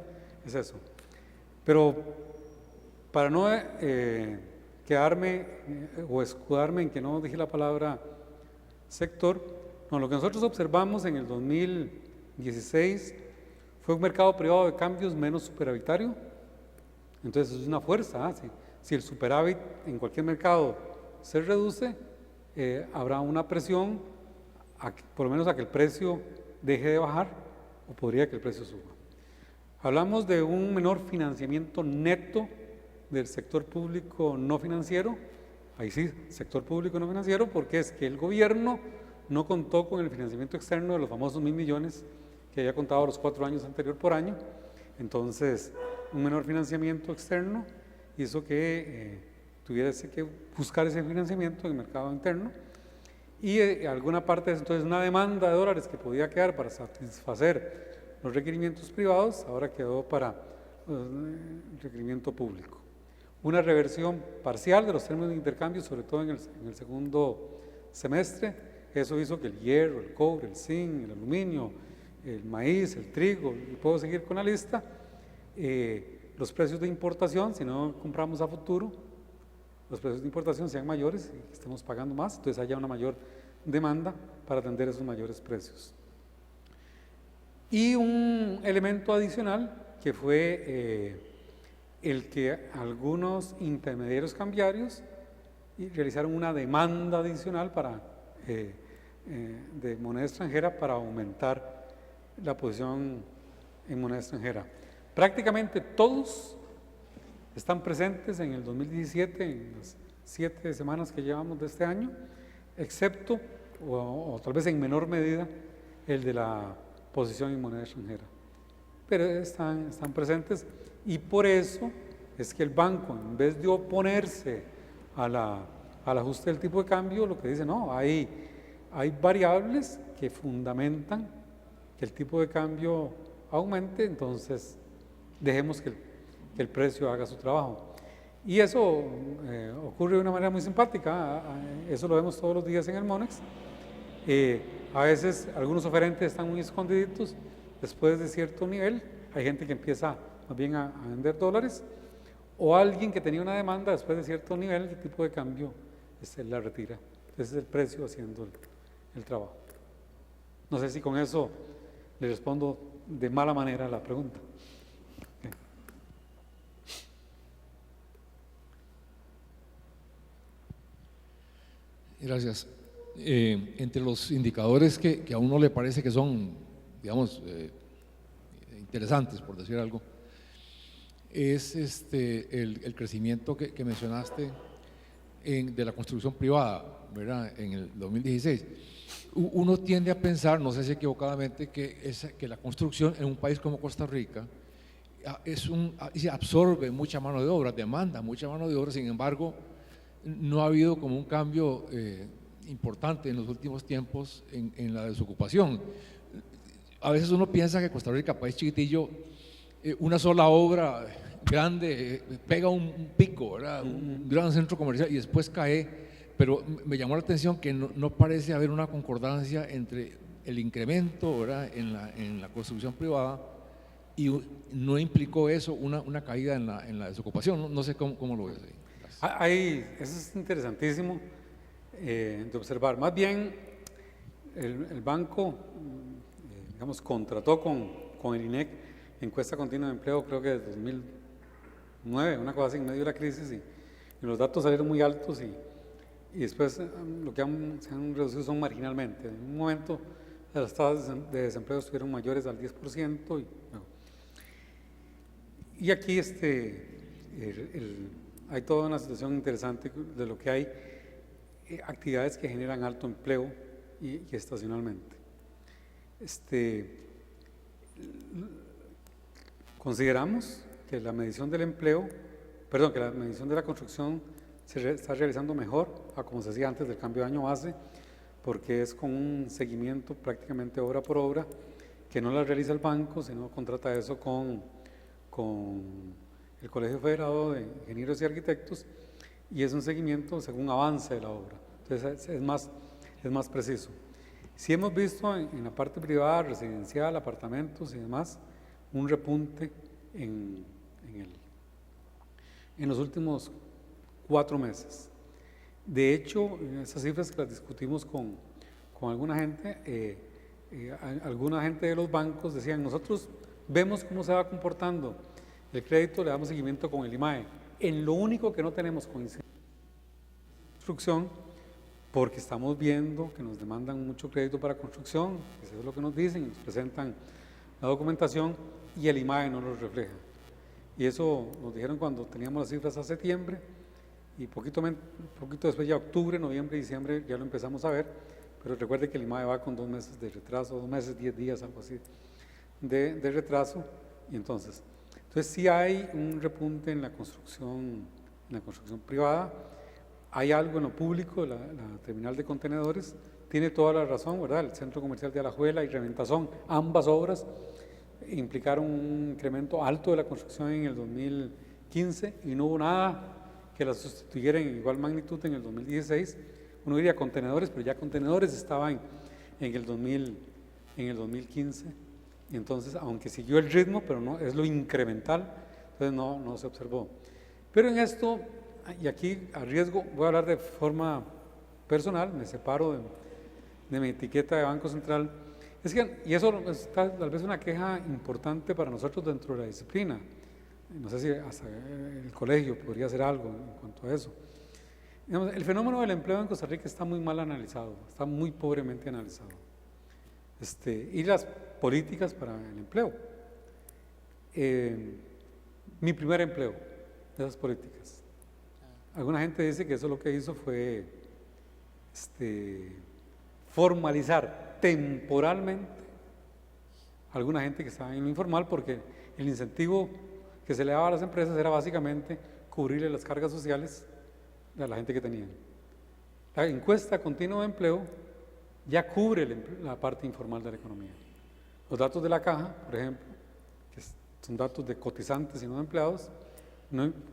es eso. Pero para no quedarme o escudarme en que no dije la palabra sector, no, lo que nosotros observamos en el 2016 fue un mercado privado de cambios menos superavitario. Entonces es una fuerza, si el superávit en cualquier mercado se reduce, habrá una presión por lo menos a que el precio deje de bajar, o podría que el precio suba. Hablamos de un menor financiamiento neto del sector público no financiero. Ahí sí, sector público no financiero, porque es que el gobierno no contó con el financiamiento externo de los famosos 1.000 millones que había contado los 4 años anterior por año. Entonces, un menor financiamiento externo hizo que tuviese que buscar ese financiamiento en el mercado interno, y alguna parte de eso, entonces una demanda de dólares que podía quedar para satisfacer los requerimientos privados, ahora quedó para el requerimiento público. Una reversión parcial de los términos de intercambio, sobre todo en el segundo semestre. Eso hizo que el hierro, el cobre, el zinc, el aluminio, el maíz, el trigo, y puedo seguir con la lista, los precios de importación, si no compramos a futuro, los precios de importación sean mayores y estemos pagando más, entonces haya una mayor demanda para atender esos mayores precios. Y un elemento adicional que fue el que algunos intermediarios cambiarios realizaron una demanda adicional de moneda extranjera para aumentar la posición en moneda extranjera. Prácticamente todos están presentes en el 2017, en las 7 semanas que llevamos de este año, excepto, o tal vez en menor medida, el de la posición en moneda extranjera. Pero están presentes, y por eso es que el banco, en vez de oponerse al ajuste del tipo de cambio, lo que dice, no, hay variables que fundamentan que el tipo de cambio aumente, entonces dejemos que el precio haga su trabajo. Y eso ocurre de una manera muy simpática, eso lo vemos todos los días en el Monex. A veces algunos oferentes están muy escondiditos, después de cierto nivel hay gente que empieza más bien a vender dólares, o alguien que tenía una demanda después de cierto nivel, el tipo de cambio la retira. Ese es el precio haciendo el trabajo. No sé si con eso le respondo de mala manera a la pregunta. Gracias. Entre los indicadores que a uno le parece que son, digamos, interesantes, por decir algo, es el crecimiento que mencionaste de la construcción privada, ¿verdad? En el 2016. Uno tiende a pensar, no sé si equivocadamente, que la construcción en un país como Costa Rica absorbe mucha mano de obra, demanda mucha mano de obra. Sin embargo, no ha habido como un cambio importante en los últimos tiempos en la desocupación. A veces uno piensa que Costa Rica, país chiquitillo, una sola obra grande pega un pico, ¿verdad? Un gran centro comercial y después cae, pero me llamó la atención que no parece haber una concordancia entre el incremento, ¿verdad?, en la construcción privada y no implicó eso una caída en la desocupación. No sé cómo lo ves ahí. Eso es interesantísimo de observar. Más bien, el banco, digamos, contrató con el INEC encuesta continua de empleo, creo que desde 2009, una cosa así, en medio de la crisis, y los datos salieron muy altos y después lo que se han reducido son marginalmente. En un momento las tasas de desempleo estuvieron mayores al 10%. Y aquí hay toda una situación interesante de lo que hay actividades que generan alto empleo y estacionalmente. Consideramos que la medición del empleo, que la medición de la construcción se está realizando mejor a como se hacía antes del cambio de año base, porque es con un seguimiento prácticamente obra por obra, que no la realiza el banco, sino contrata eso con el Colegio Federado de Ingenieros y Arquitectos, y es un seguimiento según avance de la obra. Entonces es más preciso. Sí hemos visto en la parte privada, residencial, apartamentos y demás, un repunte en los últimos 4 meses. De hecho, esas cifras que las discutimos con alguna gente, alguna gente de los bancos decían, nosotros vemos cómo se va comportando el crédito, le damos seguimiento con el IMAE. En lo único que no tenemos construcción, porque estamos viendo que nos demandan mucho crédito para construcción, eso es lo que nos dicen, nos presentan la documentación y el IMAE no lo refleja. Y eso nos dijeron cuando teníamos las cifras a septiembre, y poquito después, ya octubre, noviembre, diciembre, ya lo empezamos a ver, pero recuerde que el IMAE va con 2 meses de retraso, 2 meses, 10 días, algo así, de retraso, y entonces sí hay un repunte en la construcción privada. Hay algo en lo público, la terminal de contenedores, tiene toda la razón, ¿verdad? El centro comercial de Alajuela y Reventazón, ambas obras implicaron un incremento alto de la construcción en el 2015 y no hubo nada que la sustituyera en igual magnitud en el 2016. Uno diría contenedores, pero ya contenedores estaban en el 2015, y entonces, aunque siguió el ritmo, pero no es lo incremental, entonces no se observó. Pero en esto, y aquí a riesgo, voy a hablar de forma personal, me separo de mi etiqueta de Banco Central, y eso es tal vez una queja importante para nosotros dentro de la disciplina. No sé si hasta el colegio podría hacer algo en cuanto a eso. Digamos, el fenómeno del empleo en Costa Rica está muy mal analizado, está muy pobremente analizado. Y las políticas para el empleo. Mi primer empleo de esas políticas. Alguna gente dice que eso lo que hizo fue formalizar temporalmente a alguna gente que estaba en lo informal, porque el incentivo que se le daba a las empresas era básicamente cubrirle las cargas sociales a la gente que tenían. La encuesta continua de empleo ya cubre la parte informal de la economía. Los datos de la caja, por ejemplo, que son datos de cotizantes y no de empleados,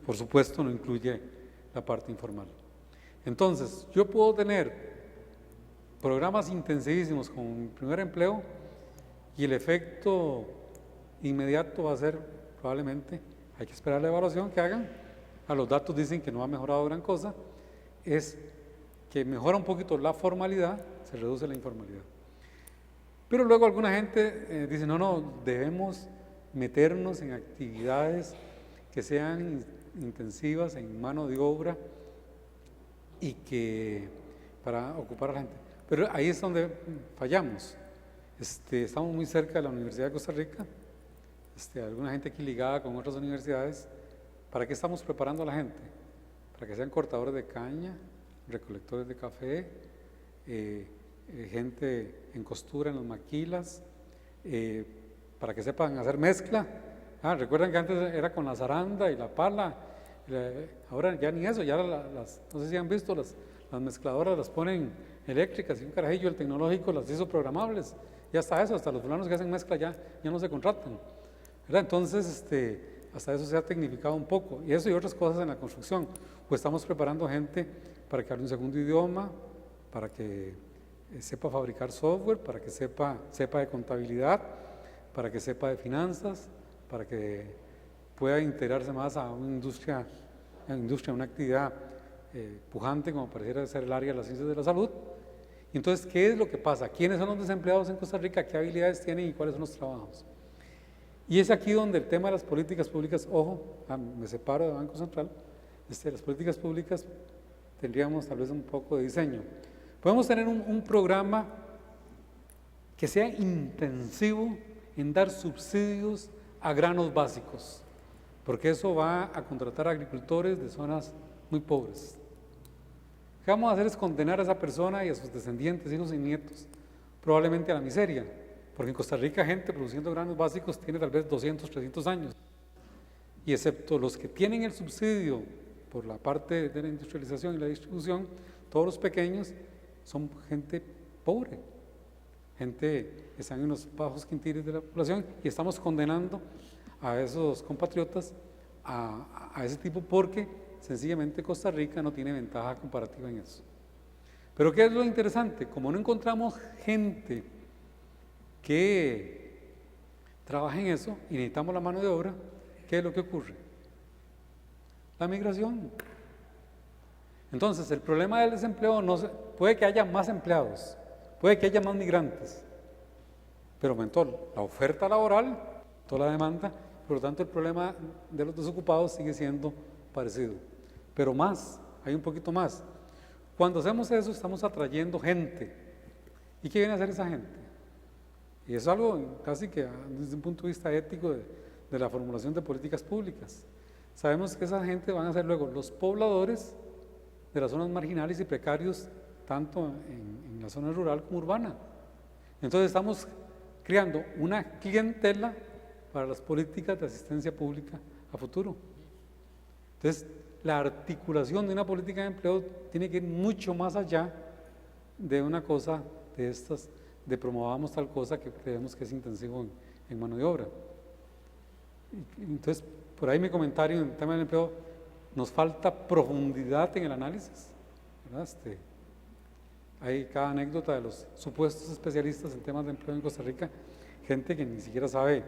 por supuesto no incluye la parte informal. Entonces, yo puedo tener programas intensivísimos con mi primer empleo y el efecto inmediato va a ser probablemente, hay que esperar la evaluación que hagan, a los datos dicen que no ha mejorado gran cosa, es que mejora un poquito la formalidad, se reduce la informalidad. Pero luego alguna gente dice, no, debemos meternos en actividades que sean intensivas en mano de obra y que para ocupar a la gente. Pero ahí es donde fallamos. Estamos muy cerca de la Universidad de Costa Rica, alguna gente aquí ligada con otras universidades. ¿Para qué estamos preparando a la gente? Para que sean cortadores de caña, recolectores de café, gente en costura en las maquilas, para que sepan hacer mezcla. Recuerdan que antes era con la zaranda y la pala, ahora ya ni eso, ya no sé si han visto, las mezcladoras las ponen eléctricas y un carajillo, el tecnológico las hizo programables. Y hasta eso, hasta los fulanos que hacen mezcla ya no se contratan, ¿verdad? Entonces, hasta eso se ha tecnificado un poco. Y eso y otras cosas en la construcción. Pues estamos preparando gente para que hable un segundo idioma, para que sepa fabricar software, para que sepa de contabilidad, para que sepa de finanzas, para que pueda integrarse más a una industria, una actividad pujante como pareciera ser el área de las ciencias de la salud. Y entonces, ¿qué es lo que pasa? ¿Quiénes son los desempleados en Costa Rica? ¿Qué habilidades tienen y cuáles son los trabajos? Y es aquí donde el tema de las políticas públicas, ojo, me separo de Banco Central, las políticas públicas tendríamos tal vez un poco de diseño. Podemos tener un programa que sea intensivo en dar subsidios a granos básicos, porque eso va a contratar agricultores de zonas muy pobres. Lo que vamos a hacer es condenar a esa persona y a sus descendientes, hijos y nietos, probablemente a la miseria, porque en Costa Rica gente produciendo granos básicos tiene tal vez 200, 300 años, y excepto los que tienen el subsidio por la parte de la industrialización y la distribución, todos los pequeños son gente pobre, gente que está en unos bajos quintiles de la población, y estamos condenando a esos compatriotas a ese tipo porque sencillamente Costa Rica no tiene ventaja comparativa en eso. Pero ¿qué es lo interesante? Como no encontramos gente que trabaje en eso y necesitamos la mano de obra, ¿qué es lo que ocurre? La migración. Entonces, el problema del desempleo puede que haya más empleados, puede que haya más migrantes, pero aumentó la oferta laboral, toda la demanda, por lo tanto el problema de los desocupados sigue siendo parecido, pero más, hay un poquito más. Cuando hacemos eso estamos atrayendo gente. ¿Y qué viene a hacer esa gente? Y eso es algo casi que desde un punto de vista ético de la formulación de políticas públicas. Sabemos que esa gente van a ser luego los pobladores de las zonas marginales y precarios, tanto en la zona rural como urbana. Entonces estamos creando una clientela para las políticas de asistencia pública a futuro. Entonces, la articulación de una política de empleo tiene que ir mucho más allá de una cosa de estas, de promovamos tal cosa que creemos que es intensivo en mano de obra. Entonces, por ahí mi comentario en el tema del empleo, nos falta profundidad en el análisis, ¿verdad? Hay cada anécdota de los supuestos especialistas en temas de empleo en Costa Rica, gente que ni siquiera sabe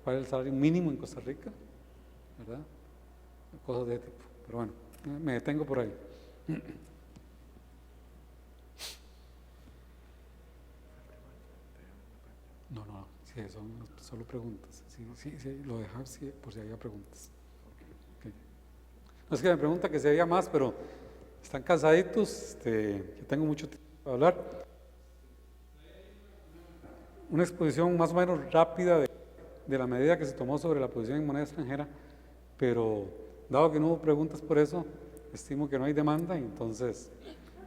cuál es el salario mínimo en Costa Rica, ¿verdad? Cosas de ese tipo. Pero bueno, me detengo por ahí. No, sí, son solo preguntas. Sí, lo dejar por si había preguntas. Okay. No es que me pregunta que si había más, pero están cansaditos, yo tengo mucho tiempo para hablar. Una exposición más o menos rápida de la medida que se tomó sobre la posición en moneda extranjera, pero dado que no hubo preguntas por eso, estimo que no hay demanda y entonces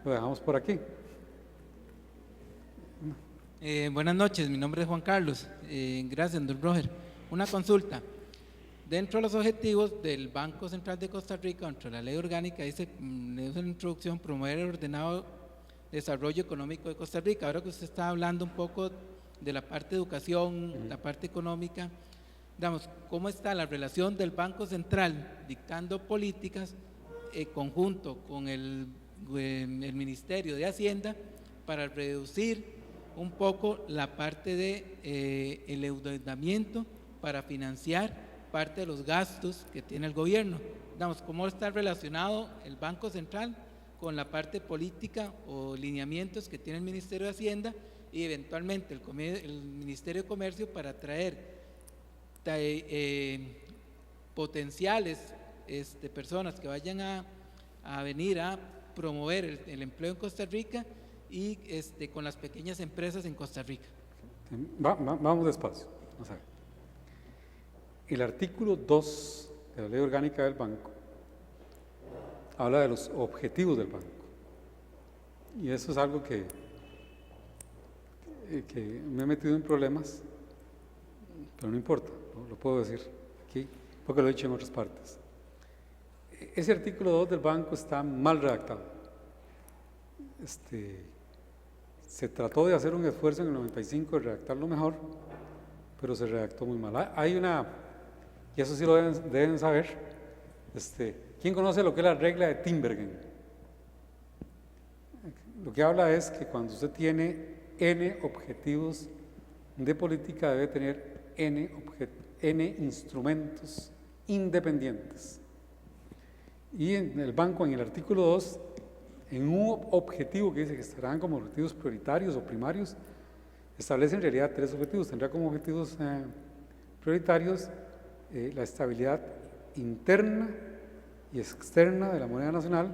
lo dejamos por aquí. Buenas noches, mi nombre es Juan Carlos. Gracias, don Roger. Una consulta. Dentro de los objetivos del Banco Central de Costa Rica, dentro de la ley orgánica, dice en la introducción, promover el ordenado desarrollo económico de Costa Rica. Ahora que usted está hablando un poco de la parte de educación, la parte económica, digamos, ¿cómo está la relación del Banco Central dictando políticas en conjunto con el Ministerio de Hacienda para reducir un poco la parte de el endeudamiento para financiar parte de los gastos que tiene el gobierno? Digamos, ¿cómo está relacionado el Banco Central con la parte política o lineamientos que tiene el Ministerio de Hacienda y eventualmente el Ministerio de Comercio para atraer potenciales personas que vayan a venir a promover el empleo en Costa Rica y con las pequeñas empresas en Costa Rica? Vamos despacio. Vamos a ver. El artículo 2 de la Ley Orgánica del Banco habla de los objetivos del banco. Y eso es algo que me he metido en problemas, pero no importa, lo puedo decir aquí, porque lo he dicho en otras partes. Ese artículo 2 del banco está mal redactado. Se trató de hacer un esfuerzo en el 95 de redactarlo mejor, pero se redactó muy mal. Hay una, y eso sí lo deben saber, ¿quién conoce lo que es la regla de Tinbergen? Lo que habla es que cuando usted tiene N objetivos de política, debe tener N instrumentos independientes. Y en el banco, en el artículo 2, en un objetivo que dice que estarán como objetivos prioritarios o primarios, establece en realidad 3 objetivos. Tendrá como objetivos prioritarios la estabilidad interna y externa de la moneda nacional,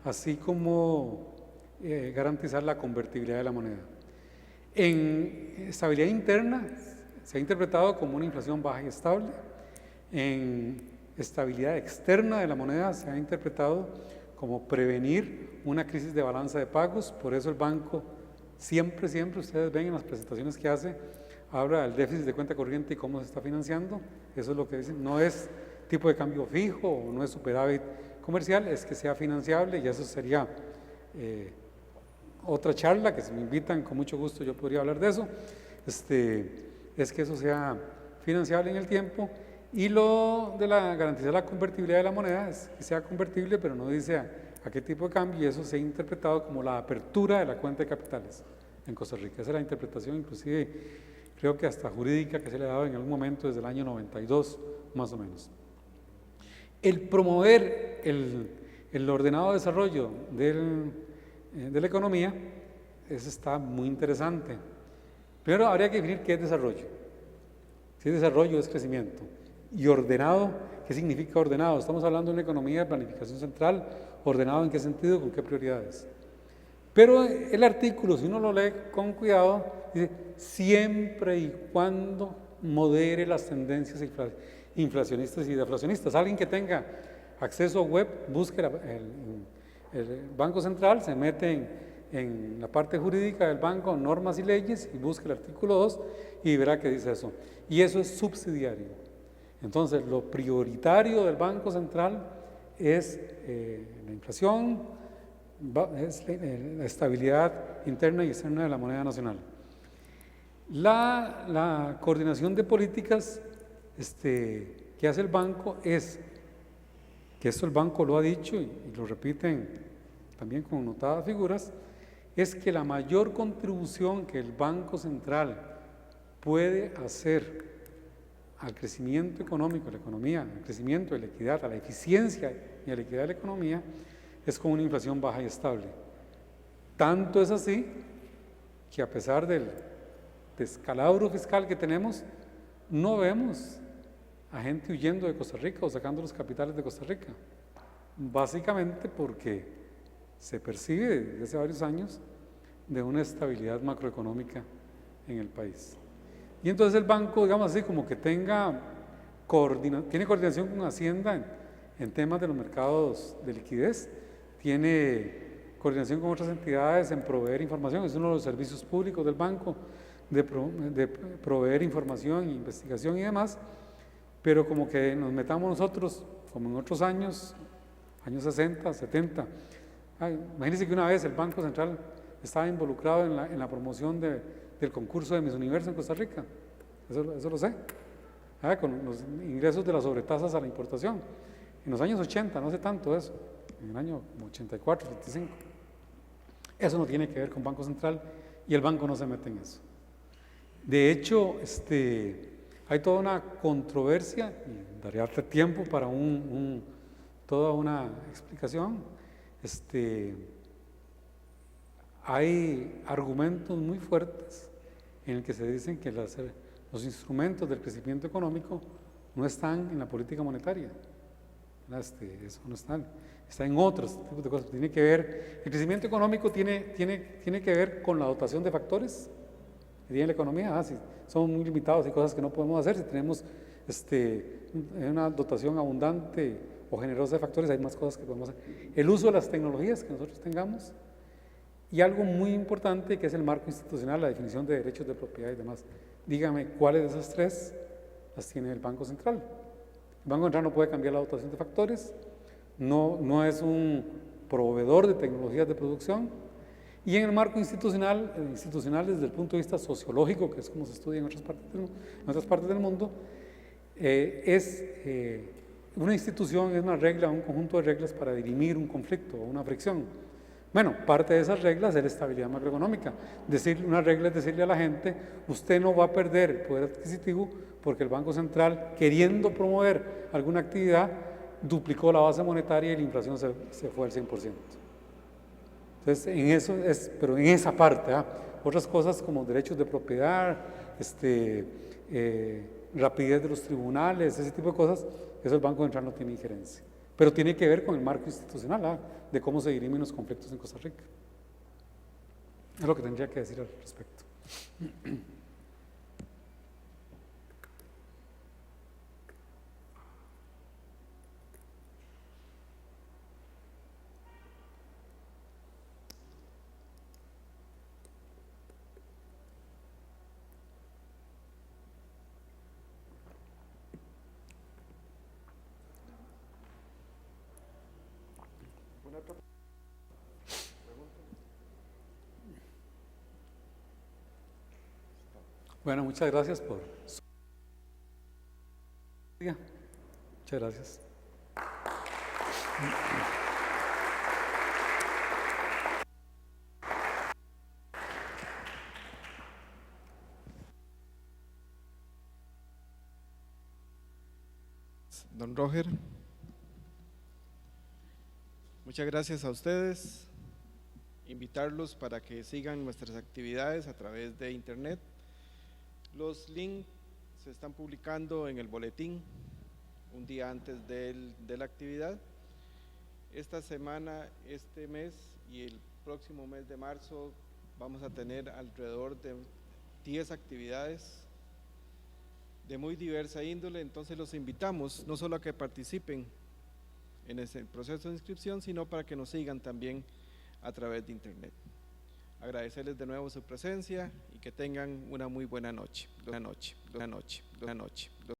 así como garantizar la convertibilidad de la moneda. En estabilidad interna se ha interpretado como una inflación baja y estable. En estabilidad externa de la moneda se ha interpretado como prevenir una crisis de balanza de pagos. Por eso el banco siempre, ustedes ven en las presentaciones que hace, habla del déficit de cuenta corriente y cómo se está financiando. Eso es lo que dicen, no es tipo de cambio fijo o no es superávit comercial, es que sea financiable, y eso sería otra charla que si me invitan con mucho gusto yo podría hablar de eso. Es que eso sea financiable en el tiempo, y lo de garantizar la convertibilidad de la moneda es que sea convertible, pero no dice a qué tipo de cambio, y eso se ha interpretado como la apertura de la cuenta de capitales en Costa Rica. Esa es la interpretación, inclusive creo que hasta jurídica, que se le ha dado en algún momento desde el año 92 más o menos. El promover el ordenado desarrollo de la economía, eso está muy interesante. Primero habría que definir qué es desarrollo. Si es desarrollo, es crecimiento. Y ordenado, ¿qué significa ordenado? Estamos hablando de una economía de planificación central. ¿Ordenado en qué sentido? ¿Con qué prioridades? Pero el artículo, si uno lo lee con cuidado, dice siempre y cuando modere las tendencias inflacionistas y deflacionistas. Alguien que tenga acceso a web, busque el Banco Central, se mete en la parte jurídica del banco, normas y leyes, y busque el artículo 2 y verá que dice eso. Y eso es subsidiario. Entonces, lo prioritario del Banco Central es la inflación, es la estabilidad interna y externa de la moneda nacional. La coordinación de políticas que hace el banco es, que esto el banco lo ha dicho y lo repiten también con notadas figuras, es que la mayor contribución que el Banco Central puede hacer al crecimiento económico de la economía, al crecimiento de la equidad, a la eficiencia y a la equidad de la economía, es con una inflación baja y estable. Tanto es así que a pesar del descalabro fiscal que tenemos, no vemos a gente huyendo de Costa Rica o sacando los capitales de Costa Rica, básicamente porque se percibe desde hace varios años de una estabilidad macroeconómica en el país. Y entonces el banco, digamos así, como que tiene coordinación con Hacienda en temas de los mercados de liquidez, tiene coordinación con otras entidades en proveer información, es uno de los servicios públicos del banco, de proveer información, investigación y demás, pero como que nos metamos nosotros, como en otros años 60, 70. Imagínense que una vez el Banco Central estaba involucrado en la promoción del concurso de Miss Universo en Costa Rica, eso lo sé, con los ingresos de las sobretasas a la importación, en los años 80, no hace tanto eso, en el año 84, 85. Eso no tiene que ver con Banco Central y el banco no se mete en eso. De hecho, hay toda una controversia, y daría tiempo para toda una explicación. Hay argumentos muy fuertes en el que se dicen que los instrumentos del crecimiento económico no están en la política monetaria. Eso no está en otros tipos de cosas. Tiene que ver, el crecimiento económico tiene que ver con la dotación de factores que tiene la economía. Si somos muy limitados y cosas que no podemos hacer, si tenemos una dotación abundante o generosa de factores, hay más cosas que podemos hacer. El uso de las tecnologías que nosotros tengamos, y algo muy importante que es el marco institucional, la definición de derechos de propiedad y demás. Dígame, ¿cuáles de esas tres las tiene el Banco Central? El Banco Central no puede cambiar la dotación de factores, no es un proveedor de tecnologías de producción, Y en el marco institucional, desde el punto de vista sociológico, que es como se estudia en otras partes del mundo, una institución es una regla, un conjunto de reglas para dirimir un conflicto o una fricción. Bueno, parte de esas reglas es la estabilidad macroeconómica. Una regla es decirle a la gente, usted no va a perder poder adquisitivo porque el Banco Central, queriendo promover alguna actividad, duplicó la base monetaria y la inflación se fue al 100%. Entonces, pero en esa parte, otras cosas como derechos de propiedad, rapidez de los tribunales, ese tipo de cosas, eso el Banco Central no tiene injerencia. Pero tiene que ver con el marco institucional, de cómo se dirimen los conflictos en Costa Rica. Es lo que tendría que decir al respecto. Bueno, muchas gracias por su... Muchas gracias. Don Roger, muchas gracias a ustedes. Invitarlos para que sigan nuestras actividades a través de internet. Los links se están publicando en el boletín un día antes de la actividad. Esta semana, este mes y el próximo mes de marzo vamos a tener alrededor de 10 actividades de muy diversa índole, entonces los invitamos no solo a que participen en ese proceso de inscripción, sino para que nos sigan también a través de internet. Agradecerles de nuevo su presencia y que tengan una muy buena noche.